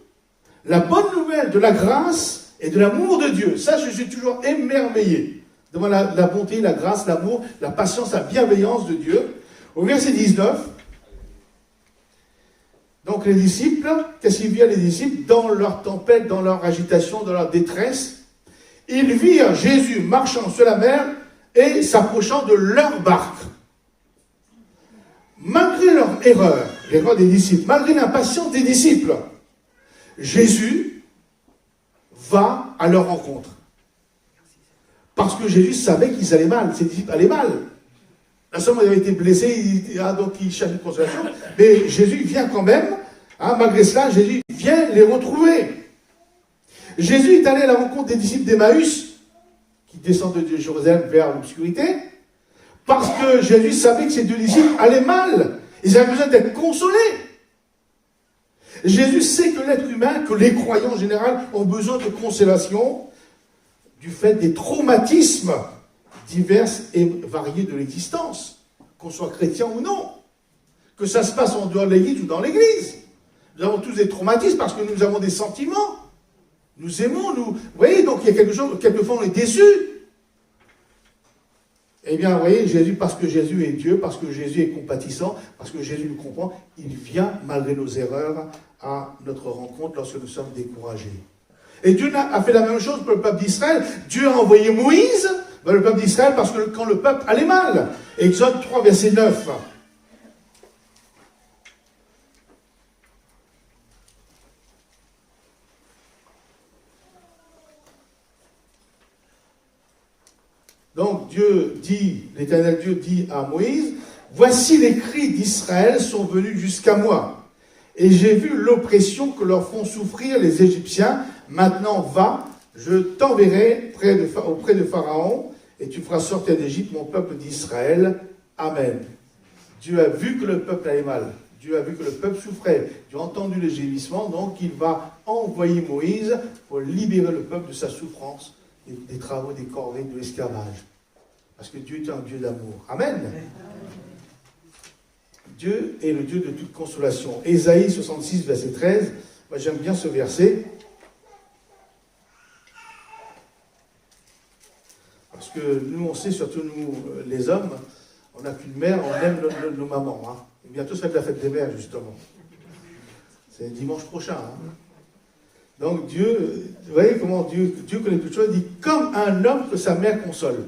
la bonne nouvelle de la grâce et de l'amour de Dieu, ça je suis toujours émerveillé devant la bonté, la grâce, l'amour, la patience, la bienveillance de Dieu. Au verset 19, donc les disciples, qu'est-ce qu'ils virent les disciples? Dans leur tempête, dans leur agitation, dans leur détresse, ils virent Jésus marchant sur la mer et s'approchant de leur barque. Malgré leur erreur, l'erreur des disciples, malgré l'impatience des disciples, Jésus va à leur rencontre. Parce que Jésus savait qu'ils allaient mal, ses disciples allaient mal. La somme avait été blessé, donc il cherche une consolation, mais Jésus vient quand même, malgré cela, Jésus vient les retrouver. Jésus est allé à la rencontre des disciples d'Emmaüs, qui descendent de Jérusalem vers l'obscurité, parce que Jésus savait que ces deux disciples allaient mal. Ils avaient besoin d'être consolés. Jésus sait que l'être humain, que les croyants en général, ont besoin de consolation du fait des traumatismes divers et variés de l'existence, qu'on soit chrétien ou non, que ça se passe en dehors de l'église ou dans l'église. Nous avons tous des traumatismes parce que nous avons des sentiments. Nous aimons, vous voyez, donc il y a quelque chose, quelquefois on est déçu. Eh bien, vous voyez, Jésus, parce que Jésus est Dieu, parce que Jésus est compatissant, parce que Jésus nous comprend, il vient, malgré nos erreurs, à notre rencontre lorsque nous sommes découragés. Et Dieu a fait la même chose pour le peuple d'Israël. Dieu a envoyé Moïse vers le peuple d'Israël parce que quand le peuple allait mal. Exode 3, verset 9. Donc Dieu dit, l'Éternel Dieu dit à Moïse, « Voici les cris d'Israël sont venus jusqu'à moi, et j'ai vu l'oppression que leur font souffrir les Égyptiens. Maintenant va, je t'enverrai auprès de Pharaon, et tu feras sortir d'Égypte mon peuple d'Israël. Amen. » Dieu a vu que le peuple allait mal. Dieu a vu que le peuple souffrait. Dieu a entendu les gémissements, donc il va envoyer Moïse pour libérer le peuple de sa souffrance, des travaux, des corvées, de l'esclavage. Parce que Dieu est un Dieu d'amour. Amen. Dieu est le Dieu de toute consolation. Ésaïe 66, verset 13. Moi, j'aime bien ce verset. Parce que nous, on sait, surtout nous, les hommes, on n'a qu'une mère, on aime nos mamans. Hein. Et bientôt, ça va être la fête des mères, justement. C'est dimanche prochain. Hein. Donc Dieu, vous voyez comment Dieu connaît toutes choses, il dit comme un homme que sa mère console.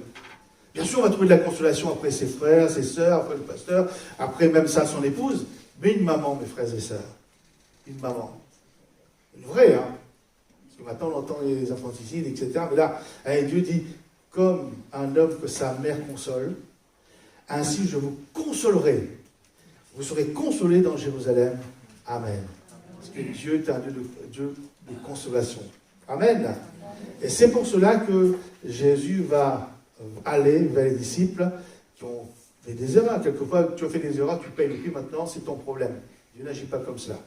Bien sûr, on va trouver de la consolation après ses frères, ses sœurs, après le pasteur, après même ça, son épouse. Mais une maman, mes frères et sœurs. Une maman. Une vraie, hein. Parce que maintenant, on entend les infanticides, etc. Mais là, Dieu dit, comme un homme que sa mère console, ainsi je vous consolerai. Vous serez consolés dans Jérusalem. Amen. Parce que Dieu est un Dieu de consolation. Amen. Et c'est pour cela que Jésus va aller vers les disciples qui ont fait des erreurs. Quelquefois, tu as fait des erreurs, tu payes le prix maintenant, c'est ton problème. Dieu n'agit pas comme cela.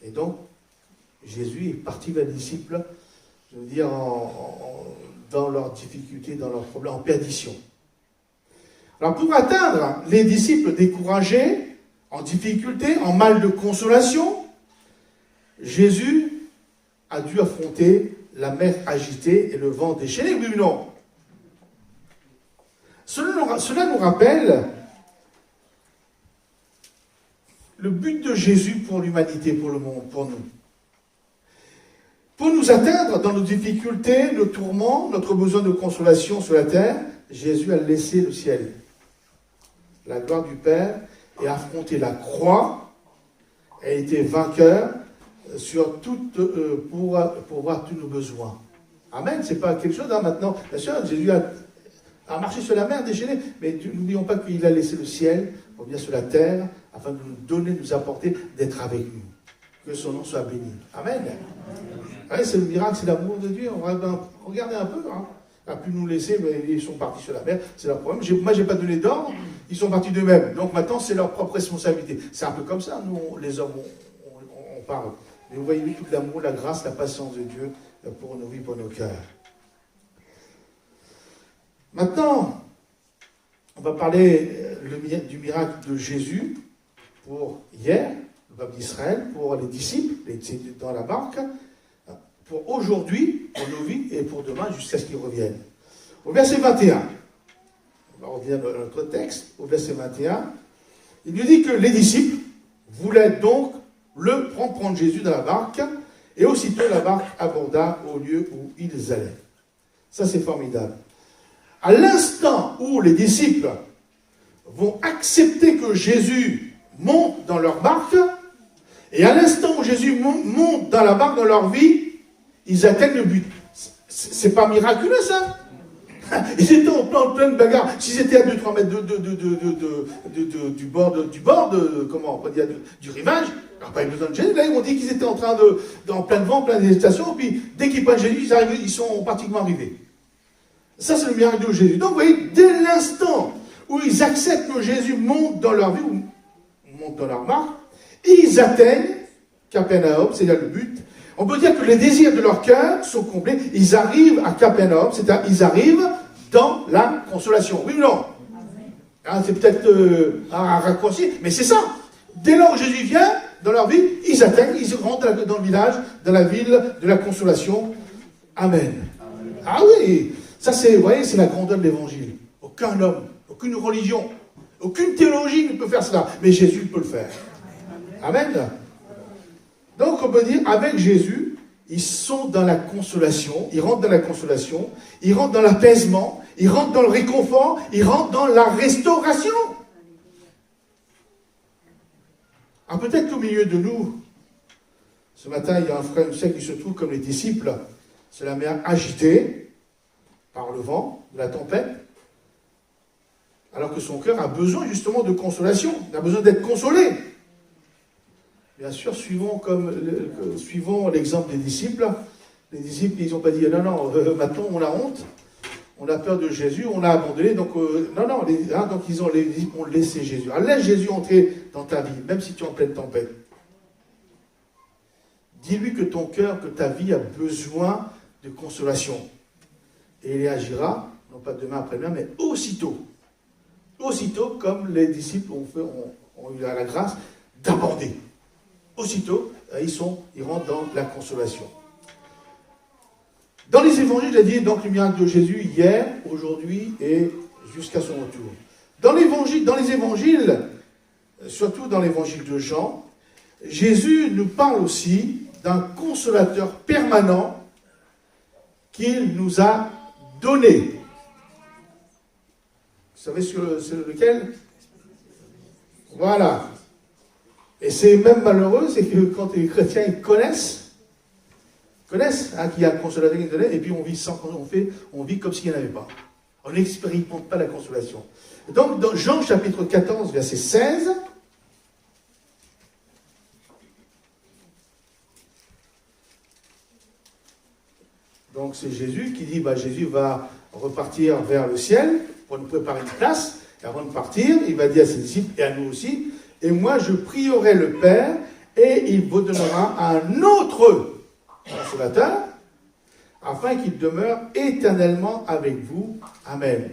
Et donc, Jésus est parti vers les disciples, je veux dire, dans leurs difficultés, dans leurs problèmes, en perdition. Alors, pour atteindre les disciples découragés, en difficulté, en mal de consolation, Jésus a dû affronter la mer agitée et le vent déchaîné, oui ou non? Cela nous rappelle le but de Jésus pour l'humanité, pour le monde, pour nous. Pour nous atteindre dans nos difficultés, nos tourments, notre besoin de consolation sur la terre, Jésus a laissé le ciel, la gloire du Père, et a affronté la croix, a été vainqueur sur pour voir tous nos besoins. Amen, c'est pas quelque chose, hein, maintenant. Bien sûr, Jésus a marché sur la mer déchaînée, mais n'oublions pas qu'il a laissé le ciel pour venir sur la terre, afin de nous donner, de nous apporter, d'être avec nous. Que son nom soit béni. Amen. Ouais, c'est le miracle, c'est l'amour de Dieu. Regardez un peu, hein. Il a pu nous laisser, mais ils sont partis sur la mer, c'est leur problème. Moi, je n'ai pas donné d'ordre, ils sont partis d'eux-mêmes. Donc maintenant, c'est leur propre responsabilité. C'est un peu comme ça, nous, les hommes, on parle. Mais vous voyez tout l'amour, la grâce, la patience de Dieu pour nos vies, pour nos cœurs. Maintenant, on va parler du miracle de Jésus pour hier, le peuple d'Israël, pour les disciples, dans la barque, pour aujourd'hui, pour nos vies, et pour demain, jusqu'à ce qu'ils reviennent. Au verset 21, on va revenir dans notre texte, au verset 21, il nous dit que les disciples voulaient donc prendre Jésus dans la barque, et aussitôt la barque aborda au lieu où ils allaient. Ça, c'est formidable. À l'instant où les disciples vont accepter que Jésus monte dans leur barque, et à l'instant où Jésus monte dans la barque dans leur vie, ils atteignent le but. C'est pas miraculeux, ça? Ils étaient en pleine bagarre. S'ils étaient à 2-3 mètres du bord, comment on peut dire, du rivage, il n'y a pas eu besoin de Jésus. Là, ils m'ont dit qu'ils étaient en train en plein vent, en pleine hésitation, et puis dès qu'ils prennent Jésus, ils sont pratiquement arrivés. Ça, c'est le miracle de Jésus. Donc, vous voyez, dès l'instant où ils acceptent que Jésus monte dans leur vie, ou monte dans leur barque, ils atteignent Capernaum, c'est-à-dire le but. On peut dire que les désirs de leur cœur sont comblés. Ils arrivent à Capernaum, c'est-à-dire ils arrivent dans la consolation. Oui ou non? Hein, c'est peut-être un raccourci, mais c'est ça. Dès lors où Jésus vient dans leur vie, ils atteignent, ils rentrent dans le village, dans la ville de la consolation. Amen. Ah oui, ça c'est, vous voyez, c'est la grandeur de l'évangile. Aucun homme, aucune religion, aucune théologie ne peut faire cela, mais Jésus peut le faire. Amen. Donc on peut dire, avec Jésus, ils sont dans la consolation, ils rentrent dans la consolation, ils rentrent dans l'apaisement, ils rentrent dans le réconfort, ils rentrent dans la restauration. Alors peut-être qu'au milieu de nous, ce matin, il y a un frère, une sœur qui se trouve comme les disciples, c'est la mer agitée par le vent, de la tempête, alors que son cœur a besoin justement de consolation, il a besoin d'être consolé. Bien sûr, suivons l'exemple des disciples. Les disciples, ils n'ont pas dit, non, maintenant on a honte, on a peur de Jésus, on l'a abandonné, donc donc les disciples ont laissé Jésus. Alors laisse Jésus entrer dans ta vie, même si tu es en pleine tempête. Dis-lui que ton cœur, que ta vie a besoin de consolation. Et il agira, non pas demain après-demain, mais aussitôt. Aussitôt, comme les disciples ont eu la grâce d'aborder. Aussitôt, ils rentrent dans la consolation. Dans les évangiles, j'ai dit donc le miracle de Jésus hier, aujourd'hui et jusqu'à son retour. Dans les évangiles, surtout dans l'évangile de Jean, Jésus nous parle aussi d'un consolateur permanent qu'il nous a donné. savez sur lequel? Voilà. Et c'est même malheureux, c'est que quand les chrétiens ils connaissent hein, qu'il y a un consolateur qui est donné, et puis on vit sans, on vit comme s'il n'y en avait pas. On n'expérimente pas la consolation. Donc, dans Jean chapitre 14, verset 16, donc c'est Jésus qui dit, Jésus va repartir vers le ciel pour nous préparer une place, et avant de partir, il va dire à ses disciples, et à nous aussi, et moi je prierai le Père, et il vous donnera un autre consolateur, afin qu'il demeure éternellement avec vous. Amen.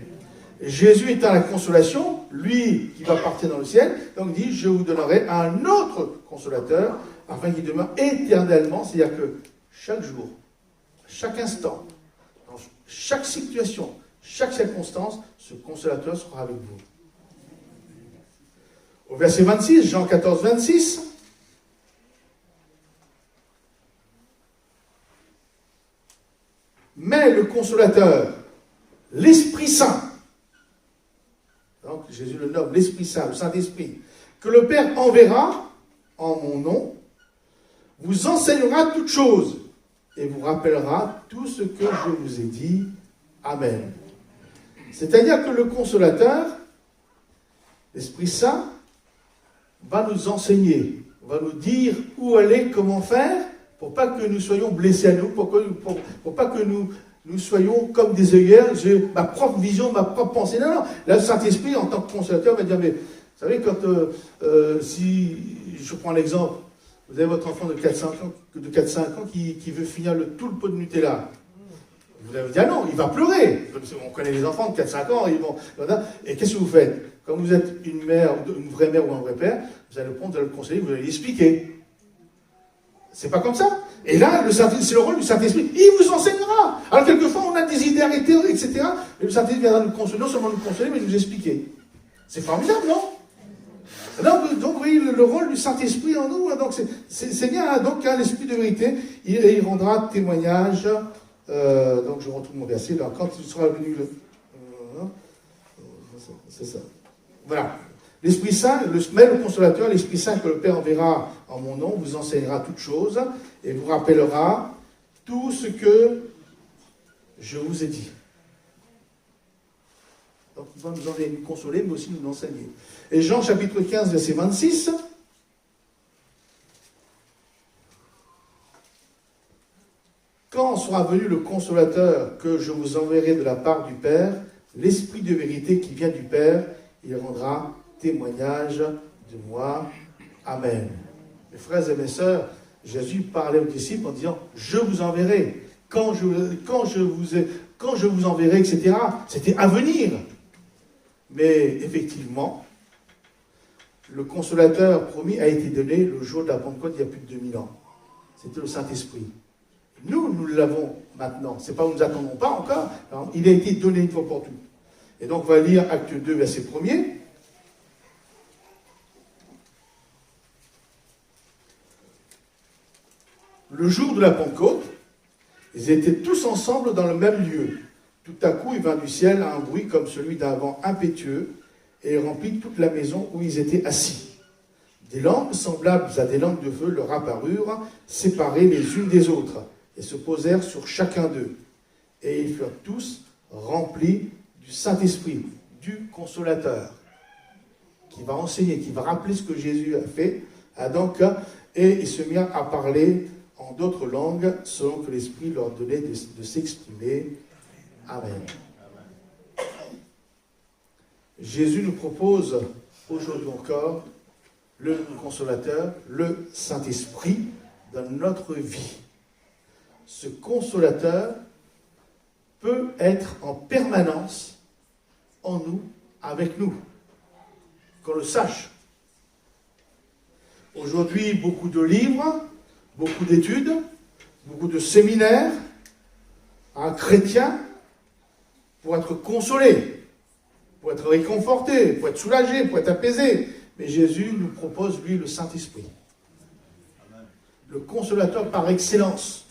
Jésus étant la consolation, lui qui va partir dans le ciel, donc dit, je vous donnerai un autre consolateur, afin qu'il demeure éternellement, c'est-à-dire que chaque jour, chaque instant, dans chaque situation, chaque circonstance, ce consolateur sera avec vous. Au verset 26, Jean 14, 26, mais le consolateur, l'Esprit Saint, donc Jésus le nomme l'Esprit Saint, le Saint-Esprit, que le Père enverra en mon nom, vous enseignera toutes choses et vous rappellera tout ce que je vous ai dit. Amen. C'est-à-dire que le consolateur, l'Esprit Saint, va nous enseigner, va nous dire où aller, comment faire, pour pas que nous soyons blessés à nous, pour pas que nous soyons comme des œillères, j'ai ma propre vision, ma propre pensée. Non, non. Là, le Saint-Esprit, en tant que consolateur, va dire, mais vous savez, quand, si je prends l'exemple, vous avez votre enfant de 4-5 ans qui veut finir tout le pot de Nutella. Vous allez dire, non, il va pleurer. On connaît les enfants de 4-5 ans, ils vont... Et qu'est-ce que vous faites? Quand vous êtes une mère, une vraie mère ou un vrai père, vous allez le prendre, vous allez le conseiller, vous allez l'expliquer. C'est pas comme ça. Et là, c'est le rôle du Saint-Esprit. Il vous enseignera. Alors, quelquefois, on a des idées arrêtées, etc. Et le Saint-Esprit viendra nous consoler, non seulement nous consoler, mais nous expliquer. C'est formidable, non? Donc, oui, le rôle du Saint-Esprit en nous, donc c'est bien. Hein, donc, hein, l'Esprit de vérité, il rendra témoignage. Donc, je retrouve mon verset. Là, quand il sera venu, c'est ça. Voilà. L'Esprit Saint, le consolateur, l'Esprit Saint que le Père enverra en mon nom, vous enseignera toutes choses et vous rappellera tout ce que je vous ai dit. Donc, il va nous consoler, mais aussi nous enseigner. Et Jean chapitre 15, verset 26. Quand sera venu le consolateur que je vous enverrai de la part du Père, l'Esprit de vérité qui vient du Père, il rendra témoignage de moi. Amen. Mes frères et mes sœurs, Jésus parlait aux disciples en disant, je vous enverrai. Quand je vous enverrai, etc. C'était à venir. Mais effectivement, le consolateur promis a été donné le jour de la Pentecôte il y a plus de 2000 ans. C'était le Saint-Esprit. Nous l'avons maintenant. C'est pas où nous n'attendons pas encore. Alors, il a été donné une fois pour toutes. Et donc, on va lire Acte 2, verset 1er. Le jour de la Pentecôte, ils étaient tous ensemble dans le même lieu. Tout à coup, il vint du ciel un bruit comme celui d'un vent impétueux et remplit toute la maison où ils étaient assis. Des langues semblables à des langues de feu leur apparurent, séparées les unes des autres, et se posèrent sur chacun d'eux. Et ils furent tous remplis du Saint-Esprit, du Consolateur, qui va enseigner, qui va rappeler ce que Jésus a fait. Et ils se mirent à parler en d'autres langues, selon que l'Esprit leur donnait de s'exprimer. Amen. Jésus nous propose aujourd'hui encore le Consolateur, le Saint-Esprit dans notre vie. Ce Consolateur peut être en permanence en nous, avec nous, qu'on le sache. Aujourd'hui, beaucoup de livres, beaucoup d'études, beaucoup de séminaires, un chrétien, pour être consolé, pour être réconforté, pour être soulagé, pour être apaisé. Mais Jésus nous propose, lui, le Saint-Esprit. Le consolateur par excellence.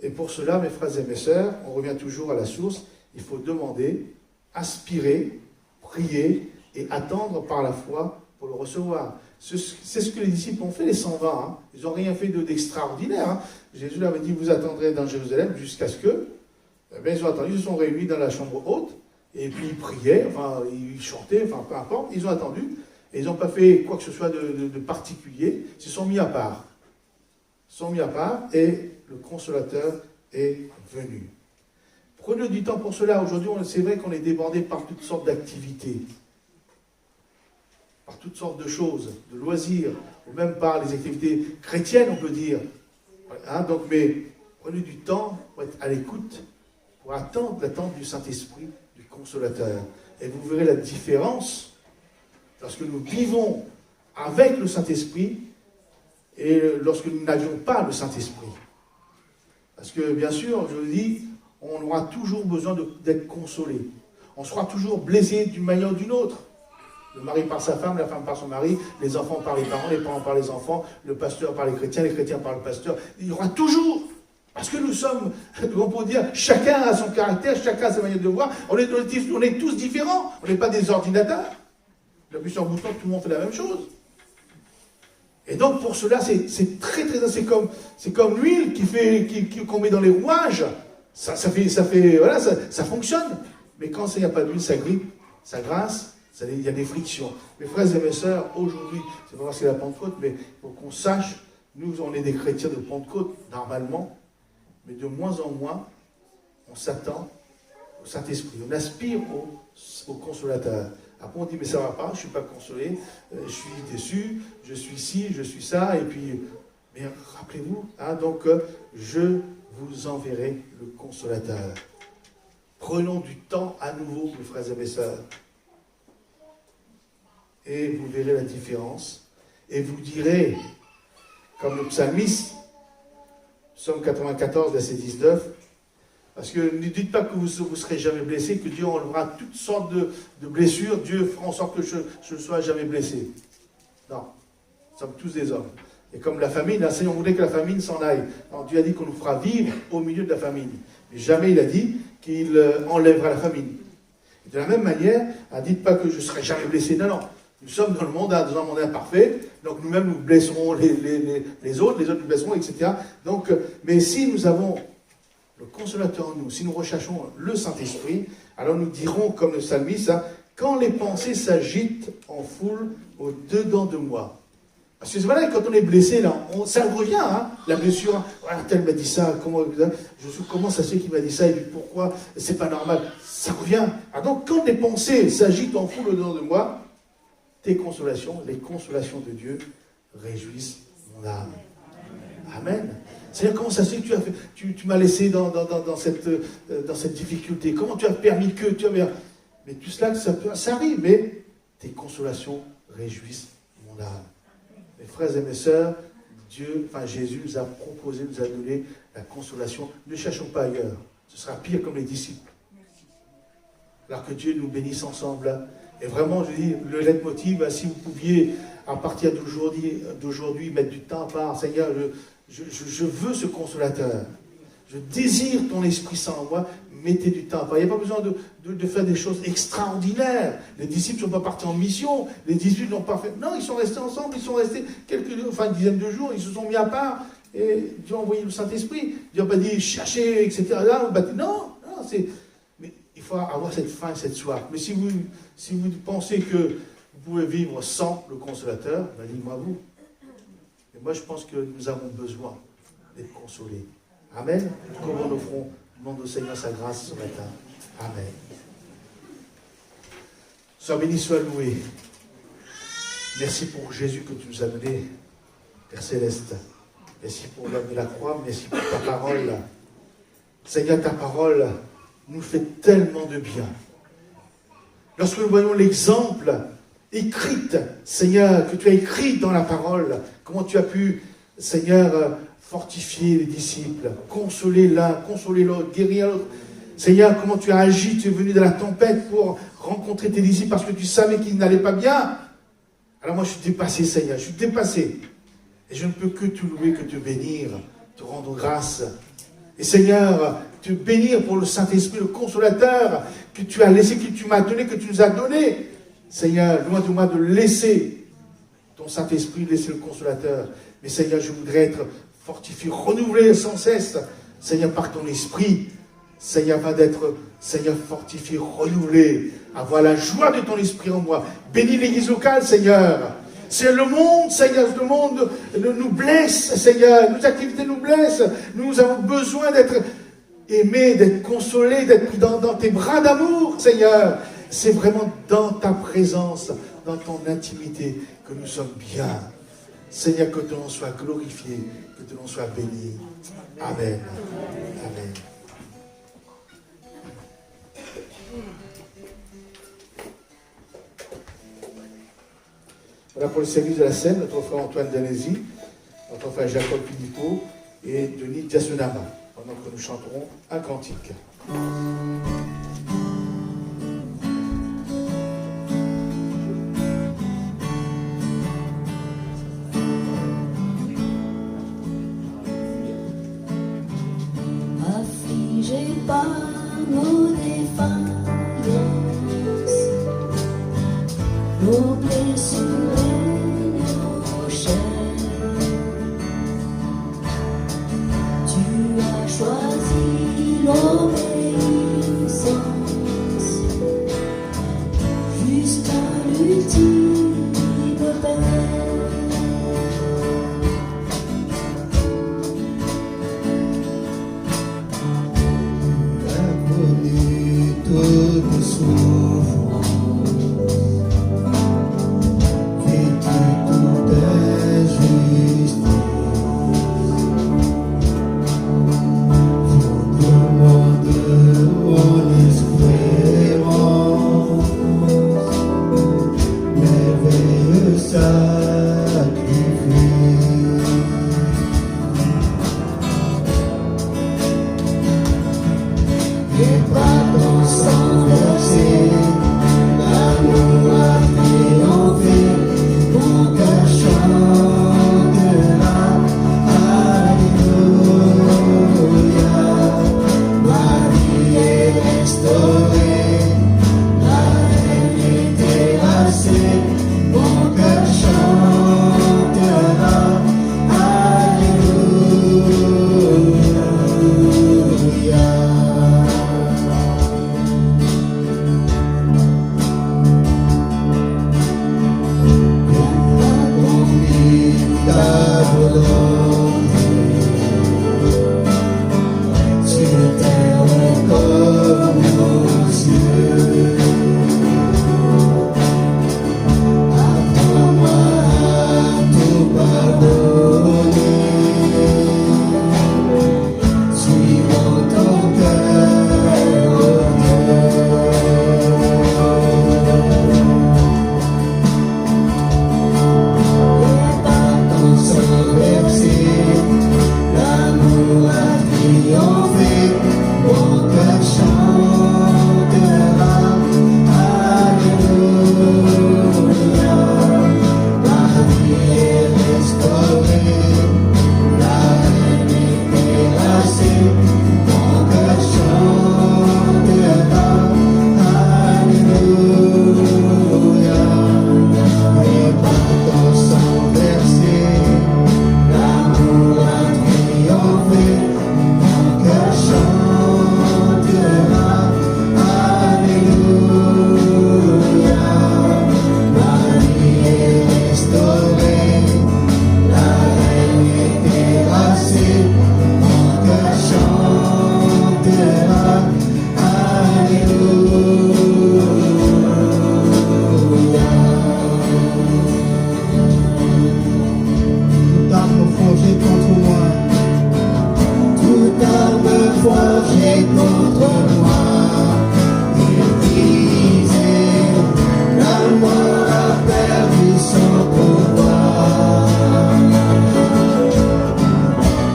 Et pour cela, mes frères et mes sœurs, on revient toujours à la source, il faut demander aspirer, prier et attendre par la foi pour le recevoir. C'est ce que les disciples ont fait, les 120. Hein. Ils n'ont rien fait d'extraordinaire. Hein. Jésus leur avait dit, vous attendrez dans Jérusalem jusqu'à ce que... Eh bien, ils ont attendu, ils se sont réunis dans la chambre haute, et puis ils priaient, enfin, ils chantaient, enfin, peu importe. Ils ont attendu, et ils n'ont pas fait quoi que ce soit de particulier. Ils se sont mis à part. Ils se sont mis à part, et le Consolateur est venu. Prenez du temps pour cela. Aujourd'hui, c'est vrai qu'on est débordé par toutes sortes d'activités, par toutes sortes de choses, de loisirs, ou même par les activités chrétiennes, on peut dire. Hein, donc, mais prenez du temps pour être à l'écoute, pour attendre l'attente du Saint-Esprit, du Consolateur. Et vous verrez la différence lorsque nous vivons avec le Saint-Esprit et lorsque nous n'avions pas le Saint-Esprit. Parce que, bien sûr, je le dis, on aura toujours besoin d'être consolé. On sera toujours blessé d'une manière ou d'une autre. Le mari par sa femme, la femme par son mari, les enfants par les parents par les enfants, le pasteur par les chrétiens par le pasteur. Il y aura toujours, parce que nous sommes, on peut dire, chacun a son caractère, chacun a sa manière de voir, on est tous différents, on n'est pas des ordinateurs. La plus sur un bouton, tout le monde fait la même chose. Et donc pour cela, c'est très très, c'est comme l'huile qu'on met dans les rouages, ça fonctionne. Mais quand il n'y a pas d'huile, ça grippe, ça grasse. Il y a des frictions. Mes frères et mes sœurs, aujourd'hui, c'est pas parce que c'est la Pentecôte, mais pour qu'on sache, nous, on est des chrétiens de Pentecôte, normalement, mais de moins en moins, on s'attend au Saint-Esprit. On aspire au Consolateur. Après, on dit, mais ça ne va pas, je ne suis pas consolé, je suis déçu, je suis ci, je suis ça, et puis, mais rappelez-vous, hein, donc, je vous enverrai le Consolateur. Prenons du temps à nouveau, mes frères et mes sœurs. Et vous verrez la différence. Et vous direz, comme le psalmiste, Psaume 94, verset 19, parce que ne dites pas que vous ne serez jamais blessé, que Dieu enlèvera toutes sortes de blessures, Dieu fera en sorte que je ne sois jamais blessé. Non, nous sommes tous des hommes. Et comme la famine, le Seigneur voulait que la famine s'en aille. Alors, Dieu a dit qu'on nous fera vivre au milieu de la famine. Mais jamais il a dit qu'il enlèvera la famine. Et de la même manière, dites pas que je ne serai jamais blessé. Non, non. Nous sommes dans le monde, dans un monde imparfait, donc nous-mêmes nous blesserons les autres nous blesseront, etc. Donc, mais si nous avons le Consolateur en nous, si nous recherchons le Saint-Esprit, alors nous dirons, comme le psalmiste, hein, quand les pensées s'agitent en foule au-dedans de moi. Parce que c'est vrai, quand on est blessé, là, ça revient, hein, la blessure. Hein, voilà, tel m'a dit ça, comment ça se fait qu'il m'a dit ça, et puis pourquoi, c'est pas normal. Ça revient. Alors donc, quand les pensées s'agitent en foule au-dedans de moi, tes consolations, les consolations de Dieu, réjouissent mon âme. Amen. C'est-à-dire, comment ça se fait que tu m'as laissé dans cette difficulté? Comment tu as permis que mais tout cela, ça arrive, mais tes consolations réjouissent mon âme. Mes frères et mes sœurs, Jésus nous a proposé, nous a donné la consolation. Ne cherchons pas ailleurs. Ce sera pire comme les disciples. Alors que Dieu nous bénisse ensemble. Et vraiment, je dis, le leitmotiv, si vous pouviez, à partir d'aujourd'hui, mettre du temps à part, Seigneur, je veux ce Consolateur. Je désire ton Esprit Saint en moi. Mettez du temps à part. Il n'y a pas besoin de faire des choses extraordinaires. Les disciples ne sont pas partis en mission. Les disciples n'ont pas fait... Non, ils sont restés ensemble. Ils sont restés une dizaine de jours. Ils se sont mis à part. Et Dieu a envoyé le Saint-Esprit. Dieu n'a pas dit chercher, etc. Non, c'est... Il faut avoir cette faim, cette soif. Mais si vous pensez que vous pouvez vivre sans le Consolateur, dis-moi vous. Et moi, je pense que nous avons besoin d'être consolés. Amen. Comment nous ferons, demande au Seigneur sa grâce ce matin. Amen. Sois béni, sois loué. Merci pour Jésus que tu nous as donné, Père Céleste. Merci pour l'œuvre de la croix. Merci pour ta parole. Seigneur, ta parole nous fait tellement de bien. Lorsque nous voyons l'exemple écrite, Seigneur, que tu as écrit dans la parole, comment tu as pu, Seigneur, fortifier les disciples, consoler l'un, consoler l'autre, guérir l'autre. Seigneur, comment tu as agi, tu es venu dans la tempête pour rencontrer tes disciples parce que tu savais qu'ils n'allaient pas bien. Alors moi je suis dépassé, Seigneur, je suis dépassé. Et je ne peux que te louer, que te bénir, te rendre grâce. Et Seigneur, te bénir pour le Saint-Esprit, le Consolateur, que tu as laissé, que tu m'as donné, que tu nous as donné. Seigneur, loin de moi de laisser ton Saint-Esprit, laisser le Consolateur. Mais Seigneur, je voudrais être fortifié, renouvelé sans cesse, Seigneur, par ton Esprit. Seigneur, va d'être, Seigneur, fortifié, renouvelé, avoir la joie de ton Esprit en moi. Bénis l'Église locale, Seigneur. C'est le monde, Seigneur, le monde nous blesse, Seigneur. Nos activités nous blessent. Nous avons besoin d'être aimés, d'être consolés, d'être pris dans tes bras d'amour, Seigneur. C'est vraiment dans ta présence, dans ton intimité que nous sommes bien. Seigneur, que ton nom soit glorifié, que ton nom soit béni. Amen. Amen. Voilà pour le service de la scène, notre frère Antoine Danesi, notre frère Jacob Philippot et Denis Diasonama, pendant que nous chanterons un cantique. Affligé par nos défaillances, nos blessures et nos chaînes, tu as choisi l'obéissance jusqu'à l'ultime peine. Toute souffrance, vécu toute injustice, fondement de mon espérance, merveilleux sacrifice. Et par ton sang versé, l'amour a triomphé, mon cœur chantera, alléluia. Ma vie est restaurée, la haine est terrassée, mon cœur chantera, alléluia. Ta volonté sur terre comme aux cieux. Apprends-moi à tout pardonner, suivant ton cœur, oh Dieu. Versé, l'amour a triomphé, mon cœur chantera, alléluia. Ma vie est restaurée, la haine est terrassée, mon cœur chantera, alléluia. Et par ton sang versé, l'amour a triomphé, mon cœur chantera, alléluia. Ma vie est restaurée, la haine est terrassée, mon cœur chantera, alléluia. Toute arme forgée contre moi, toute arme forgée contre moi, il disait, la mort a perdu son pouvoir,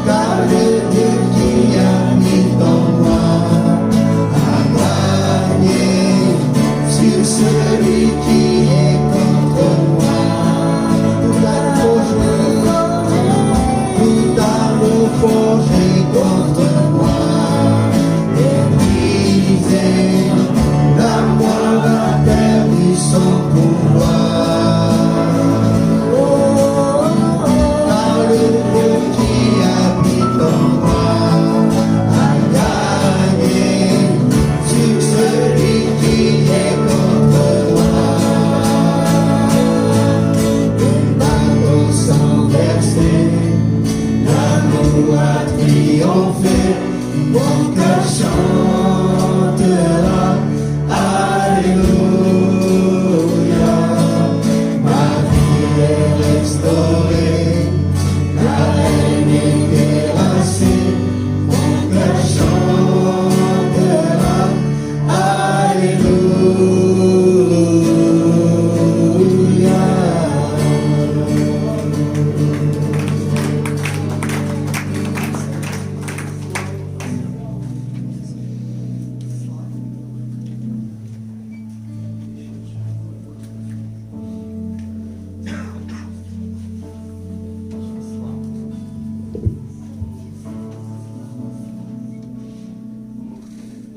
car le Dieu qui a mis en moi a gagné sur celui qui est contre moi. Toute arme forgée contre moi, et mon cœur chantera. Alléluia, ma vie est restaurée, la haine est terrassée, mon cœur chantera. Alléluia.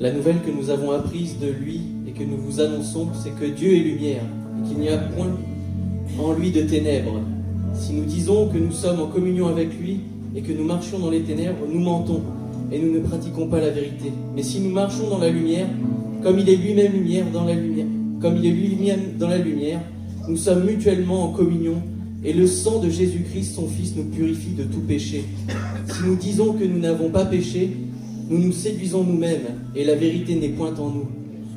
La nouvelle que nous avons apprise de lui et que nous vous annonçons, c'est que Dieu est lumière et qu'il n'y a point en lui de ténèbres. Si nous disons que nous sommes en communion avec lui et que nous marchons dans les ténèbres, nous mentons et nous ne pratiquons pas la vérité. Mais si nous marchons dans la lumière, comme il est lui-même lumière dans la lumière, nous sommes mutuellement en communion et le sang de Jésus-Christ, son Fils, nous purifie de tout péché. Si nous disons que nous n'avons pas péché, nous nous séduisons nous-mêmes et la vérité n'est point en nous.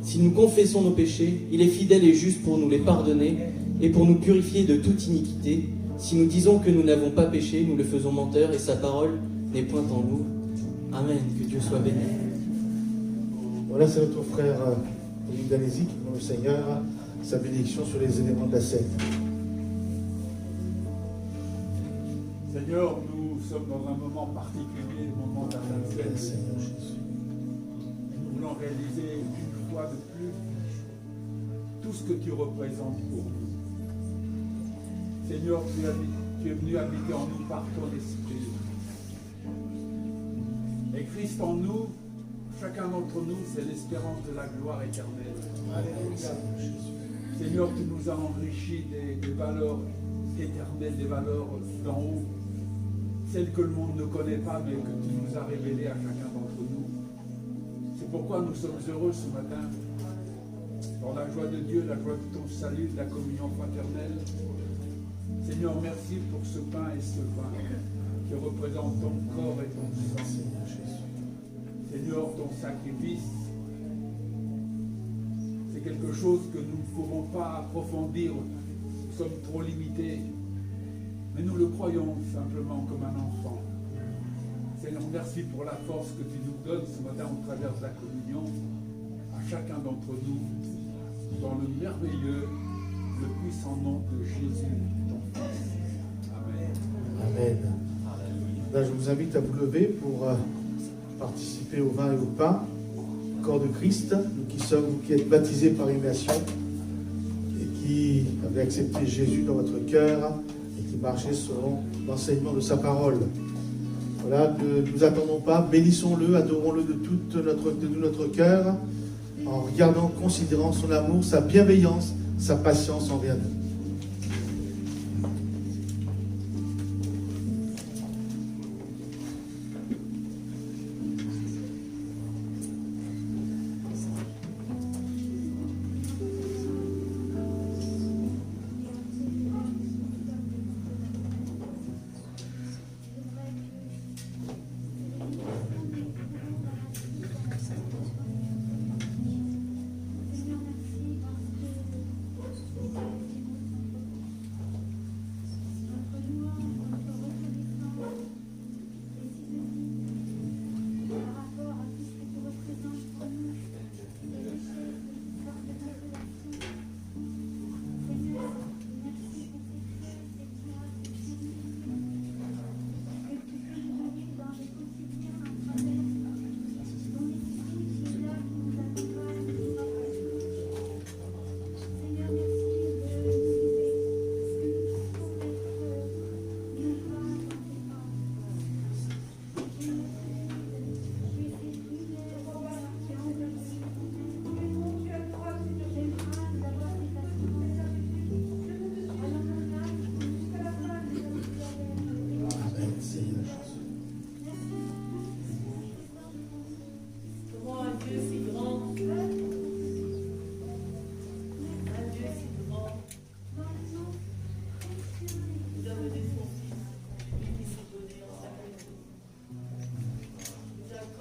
Si nous confessons nos péchés, il est fidèle et juste pour nous les pardonner et pour nous purifier de toute iniquité. Si nous disons que nous n'avons pas péché, nous le faisons menteur et sa parole n'est point en nous. Amen, que Dieu soit béni. Voilà, c'est notre frère Olivier Danézy qui demande au Seigneur sa bénédiction sur les éléments de la scène. Seigneur, nous sommes dans un moment particulier, le moment de la Sainte Seine. Nous voulons réaliser une fois de plus tout ce que tu représentes pour nous. Seigneur, tu es venu habiter en nous par ton esprit. Et Christ en nous, chacun d'entre nous, c'est l'espérance de la gloire éternelle. Alléluia. Seigneur, tu nous as enrichis des valeurs éternelles, des valeurs d'en haut, celles que le monde ne connaît pas, mais que tu nous as révélées à chacun d'entre nous. C'est pourquoi nous sommes heureux ce matin, dans la joie de Dieu, la joie de ton salut, de la communion fraternelle. Seigneur, merci pour ce pain et ce vin qui représentent ton corps et ton sang. Seigneur, ton sacrifice, c'est quelque chose que nous ne pouvons pas approfondir, nous sommes trop limités, mais nous le croyons simplement comme un enfant. Seigneur, merci pour la force que tu nous donnes ce matin au travers de la communion, à chacun d'entre nous, dans le merveilleux, le puissant nom de Jésus, ton Fils. Amen. Amen. Là, je vous invite à vous lever pour participer au vin et au pain, corps de Christ, nous qui êtes baptisés par immersion et qui avez accepté Jésus dans votre cœur et qui marchez selon l'enseignement de sa parole. Voilà, ne nous attendons pas, bénissons-le, adorons-le de tout notre cœur, en regardant, considérant son amour, sa bienveillance, sa patience envers nous.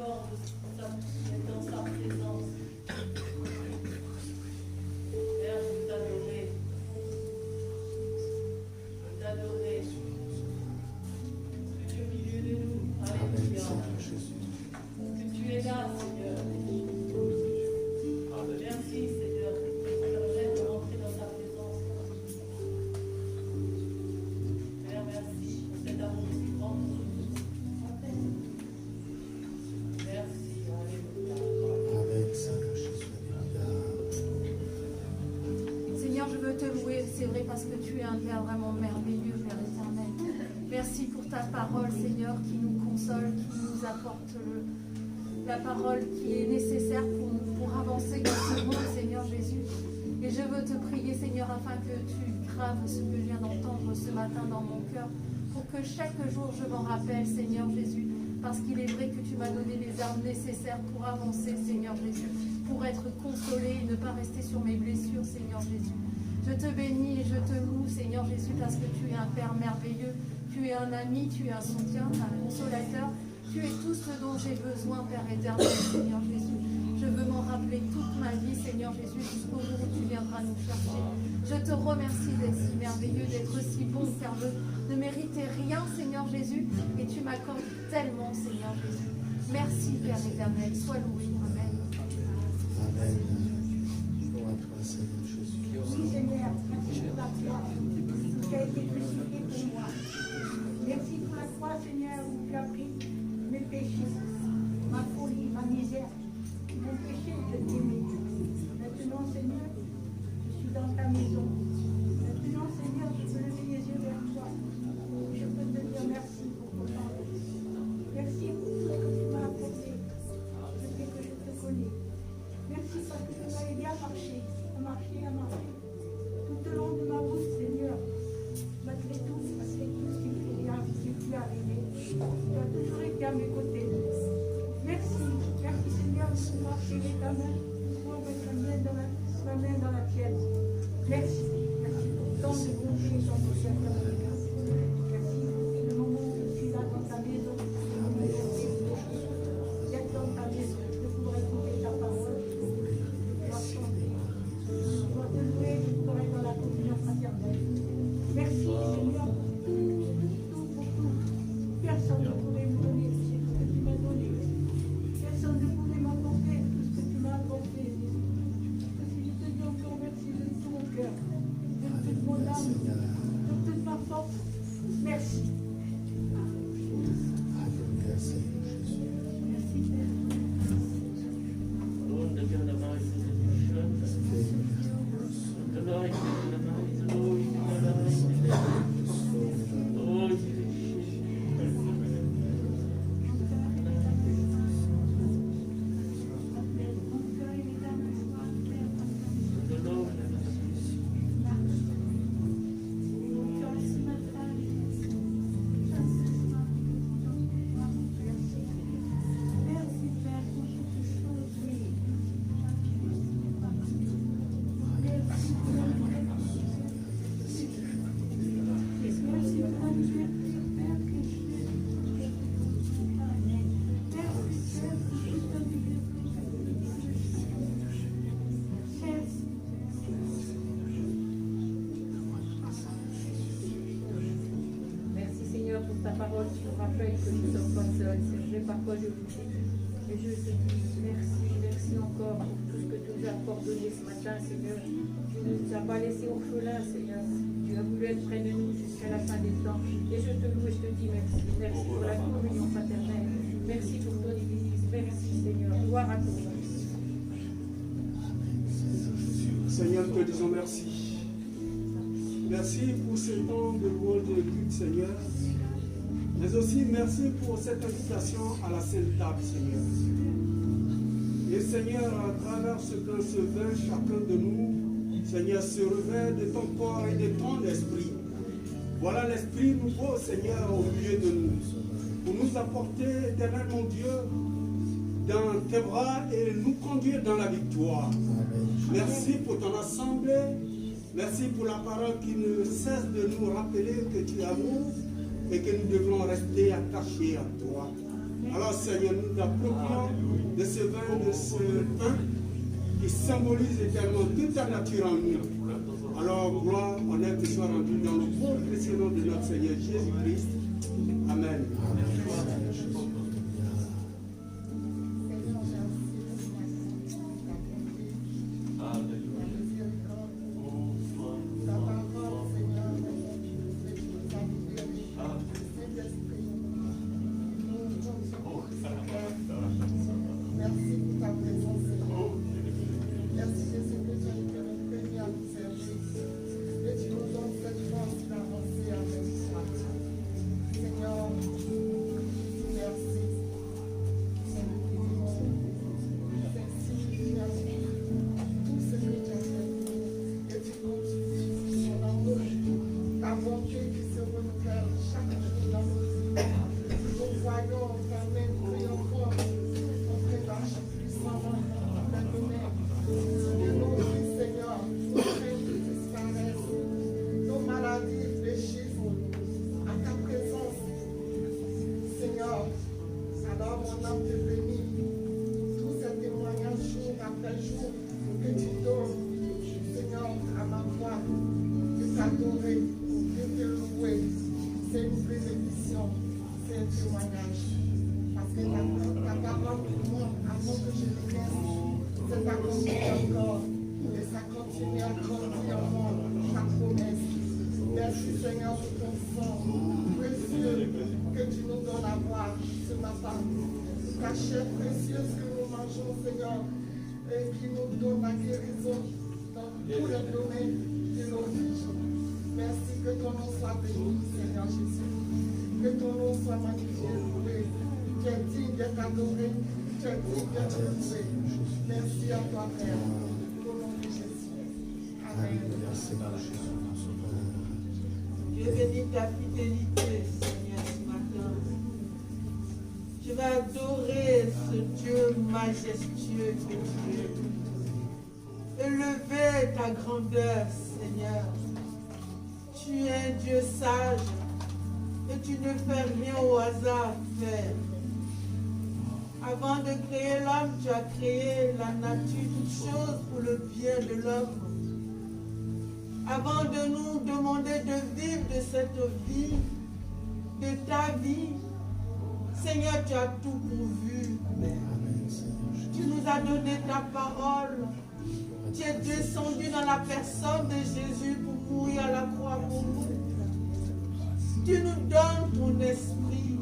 encore d'être dans sa présence. Père, je veux t'adorer. Je veux t'adorer. Que tu es au milieu de nous. Alléluia. Que tu es là, Seigneur. Merci, Seigneur. J'aimerais de rentrer dans ta présence. Père, merci pour cet amour si grand. Merci, alléluia. Seigneur, je veux te louer, c'est vrai, parce que tu es un Père vraiment merveilleux, Père éternel. Merci pour ta parole, Seigneur, qui nous console, qui nous apporte la parole qui est nécessaire pour avancer dans ce monde, Seigneur Jésus. Et je veux te prier, Seigneur, afin que tu graves ce que je viens d'entendre ce matin dans mon cœur, pour que chaque jour je m'en rappelle, Seigneur Jésus, parce qu'il est vrai que tu m'as donné les armes nécessaires pour avancer, Seigneur Jésus, pour être consolé et ne pas rester sur mes blessures, Seigneur Jésus. Je te bénis et je te loue, Seigneur Jésus, parce que tu es un Père merveilleux, tu es un ami, tu es un soutien, un consolateur, tu es tout ce dont j'ai besoin, Père éternel, Seigneur Jésus. Je veux m'en rappeler toute ma vie, Seigneur Jésus, jusqu'au jour où tu viendras nous chercher. Je te remercie d'être si merveilleux, d'être si bon, car je ne méritais rien, Seigneur Jésus, et tu m'accordes tellement, Seigneur Jésus. Merci, Père éternel, sois loué. Amen. Amen. Gloire à toi, Seigneur Jésus. Oui, Seigneur, merci pour la croix qui a été crucifiée pour moi. Merci pour la croix, Seigneur, où tu as pris mes péchés, ma folie, ma misère, mon péché de t'aimer. Maintenant, Seigneur, je suis dans ta maison. Maintenant, Seigneur, je peux lever les yeux vers toi. Je peux te dire merci pour ton temps. Merci pour tout ce que tu m'as apporté. Je sais que je te connais. Merci parce que tu m'as aidé à marcher, à marcher, à marcher. Tout au long de ma route, Seigneur, malgré tout ce qui est arrivé, tu as toujours été à mes côtés. Merci, merci Seigneur de pouvoir serrer ta main, pour mettre ma main dans la tienne. Merci, merci pour tant de bonté et tant de chèvre dans le cœur. Merci pour le moment où je suis là dans ta maison, d'être dans ta maison, de pouvoir écouter ta parole, de pouvoir chanter, de pouvoir te louer, de pouvoir être dans la communion fraternelle. Merci Seigneur pour tout. Personne ne pourrait me donner ce que tu m'as donné. Personne ne pourrait m'apporter tout ce que tu m'as apporté. Parce que je te dis encore merci de tout mon cœur, de toute mon âme, de toute ma force. Merci. Alléluia, Seigneur Jésus. Merci Père. Parfois je vous dis, et je te dis merci encore pour tout ce que tu nous as pardonné ce matin, Seigneur. Tu ne nous as pas laissés orphelins, Seigneur. Tu as voulu être près de nous jusqu'à la fin des temps. Et je te loue et je te dis merci. Merci pour la communion fraternelle. Merci pour ton Église. Merci, Seigneur. Gloire à toi. Seigneur, te disons merci. Merci pour ce temps de louange et d'écoute, Seigneur. Mais aussi merci pour cette invitation à la Sainte Table, Seigneur. Et Seigneur, à travers ce que se veut chacun de nous, Seigneur, se revêt de ton corps et de ton esprit. Voilà l'esprit nouveau, Seigneur, au milieu de nous. Pour nous apporter, éternel mon Dieu, dans tes bras et nous conduire dans la victoire. Merci pour ton assemblée. Merci pour la parole qui ne cesse de nous rappeler que tu es amour et que nous devons rester attachés à toi. Alors Seigneur, nous t'approprions de ce vin, de ce pain qui symbolise également toute ta nature en nous. Alors gloire, honneur te soit rendu dans le bon précieux nom de notre Seigneur Jésus-Christ. Amen. Ta chair précieuse que nous mangeons, Seigneur, et qui nous donne la guérison dans tous les domaines de nos vies. Merci que ton nom soit béni, Seigneur Jésus. Que ton nom soit magnifié, loué. Tu es digne d'être adoré, tu es digne d'être loué. Merci à toi, Père, au nom de Jésus. Amen. Je bénis ta fidélité, Seigneur, ce matin. Je vais adorer ce Dieu majestueux que tu es. Élever ta grandeur, Seigneur. Tu es un Dieu sage et tu ne fais rien au hasard, Père. Avant de créer l'homme, tu as créé la nature, toutes choses pour le bien de l'homme. Avant de nous demander de vivre de cette vie, de ta vie, Seigneur, tu as tout pourvu. Tu nous as donné ta parole. Tu es descendu dans la personne de Jésus pour mourir à la croix pour nous. Tu nous donnes ton esprit.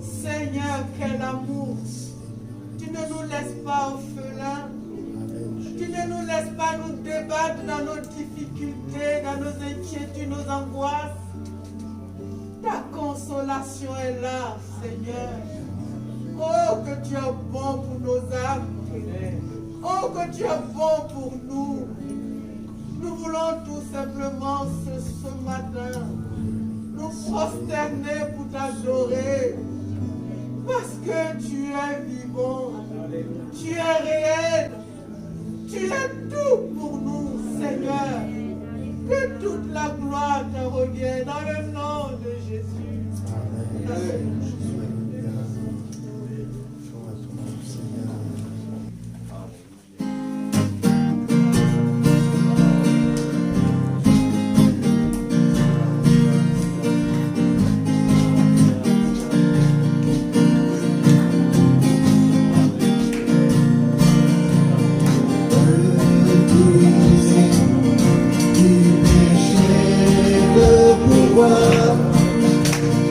Seigneur, quel amour. Tu ne nous laisses pas orphelins. Tu ne nous laisses pas nous débattre dans nos difficultés, dans nos inquiétudes, nos angoisses. Ta consolation est là, Seigneur. Oh, que tu es bon pour nos âmes. Oh, que tu es bon pour nous. Nous voulons tout simplement ce matin nous prosterner pour t'adorer. Parce que tu es vivant. Tu es réel. Tu es tout pour nous, Seigneur. Que toute la gloire te revienne dans le nom de Jésus. Amen.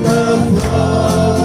Ta voix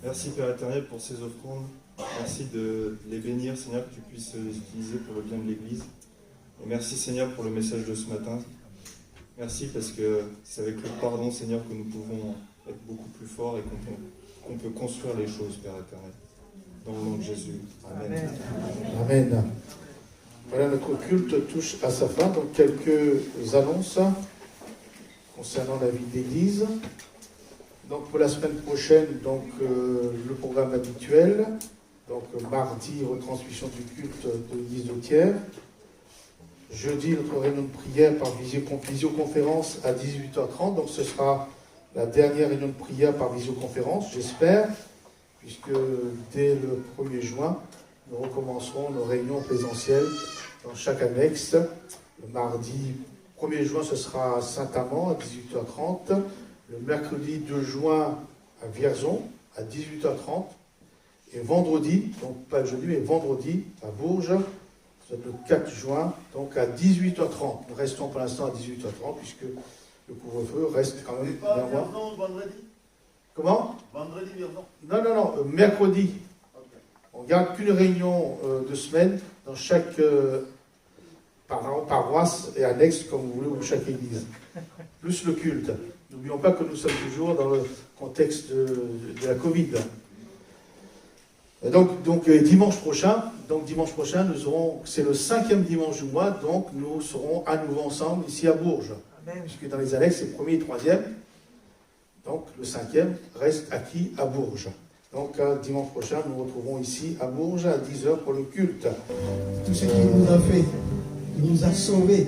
Merci Père éternel pour ces offrandes. Merci de les bénir, Seigneur, que tu puisses les utiliser pour le bien de l'Église. Et merci Seigneur pour le message de ce matin. Merci parce que c'est avec le pardon, Seigneur, que nous pouvons être beaucoup plus forts et qu'on peut construire les choses, Père éternel. Dans le nom de Jésus. Amen. Amen. Voilà, notre culte touche à sa fin. Donc quelques annonces concernant la vie d'Église. Donc pour la semaine prochaine, donc le programme habituel. Donc mardi, retransmission du culte de l'Église de Thiers. Jeudi, notre réunion de prière par visioconférence à 18h30. Donc ce sera la dernière réunion de prière par visioconférence, j'espère, puisque dès le 1er juin, nous recommencerons nos réunions présentielles dans chaque annexe. Le mardi 1er juin, ce sera à Saint-Amand à 18h30. Le mercredi 2 juin à Vierzon à 18h30. Et vendredi, donc pas le jeudi, mais vendredi à Bourges, c'est le 4 juin, donc à 18h30. Nous restons pour l'instant à 18h30, puisque le couvre-feu reste quand même d'un mois. Vendredi. Comment? Vendredi, Non, mercredi. Okay. On garde qu'une réunion de semaine dans chaque paroisse et annexe, comme vous voulez, ou chaque église. Plus le culte. N'oublions pas que nous sommes toujours dans le contexte de la Covid. Et donc dimanche prochain, nous aurons, c'est le 5e dimanche du mois, donc nous serons à nouveau ensemble ici à Bourges. Amen. Puisque dans les annexes, c'est le 1er et 3e. Donc le 5e reste acquis à Bourges. Donc dimanche prochain, nous nous retrouvons ici à Bourges à 10h pour le culte. Tout ce qu'il nous a fait, il nous a sauvés.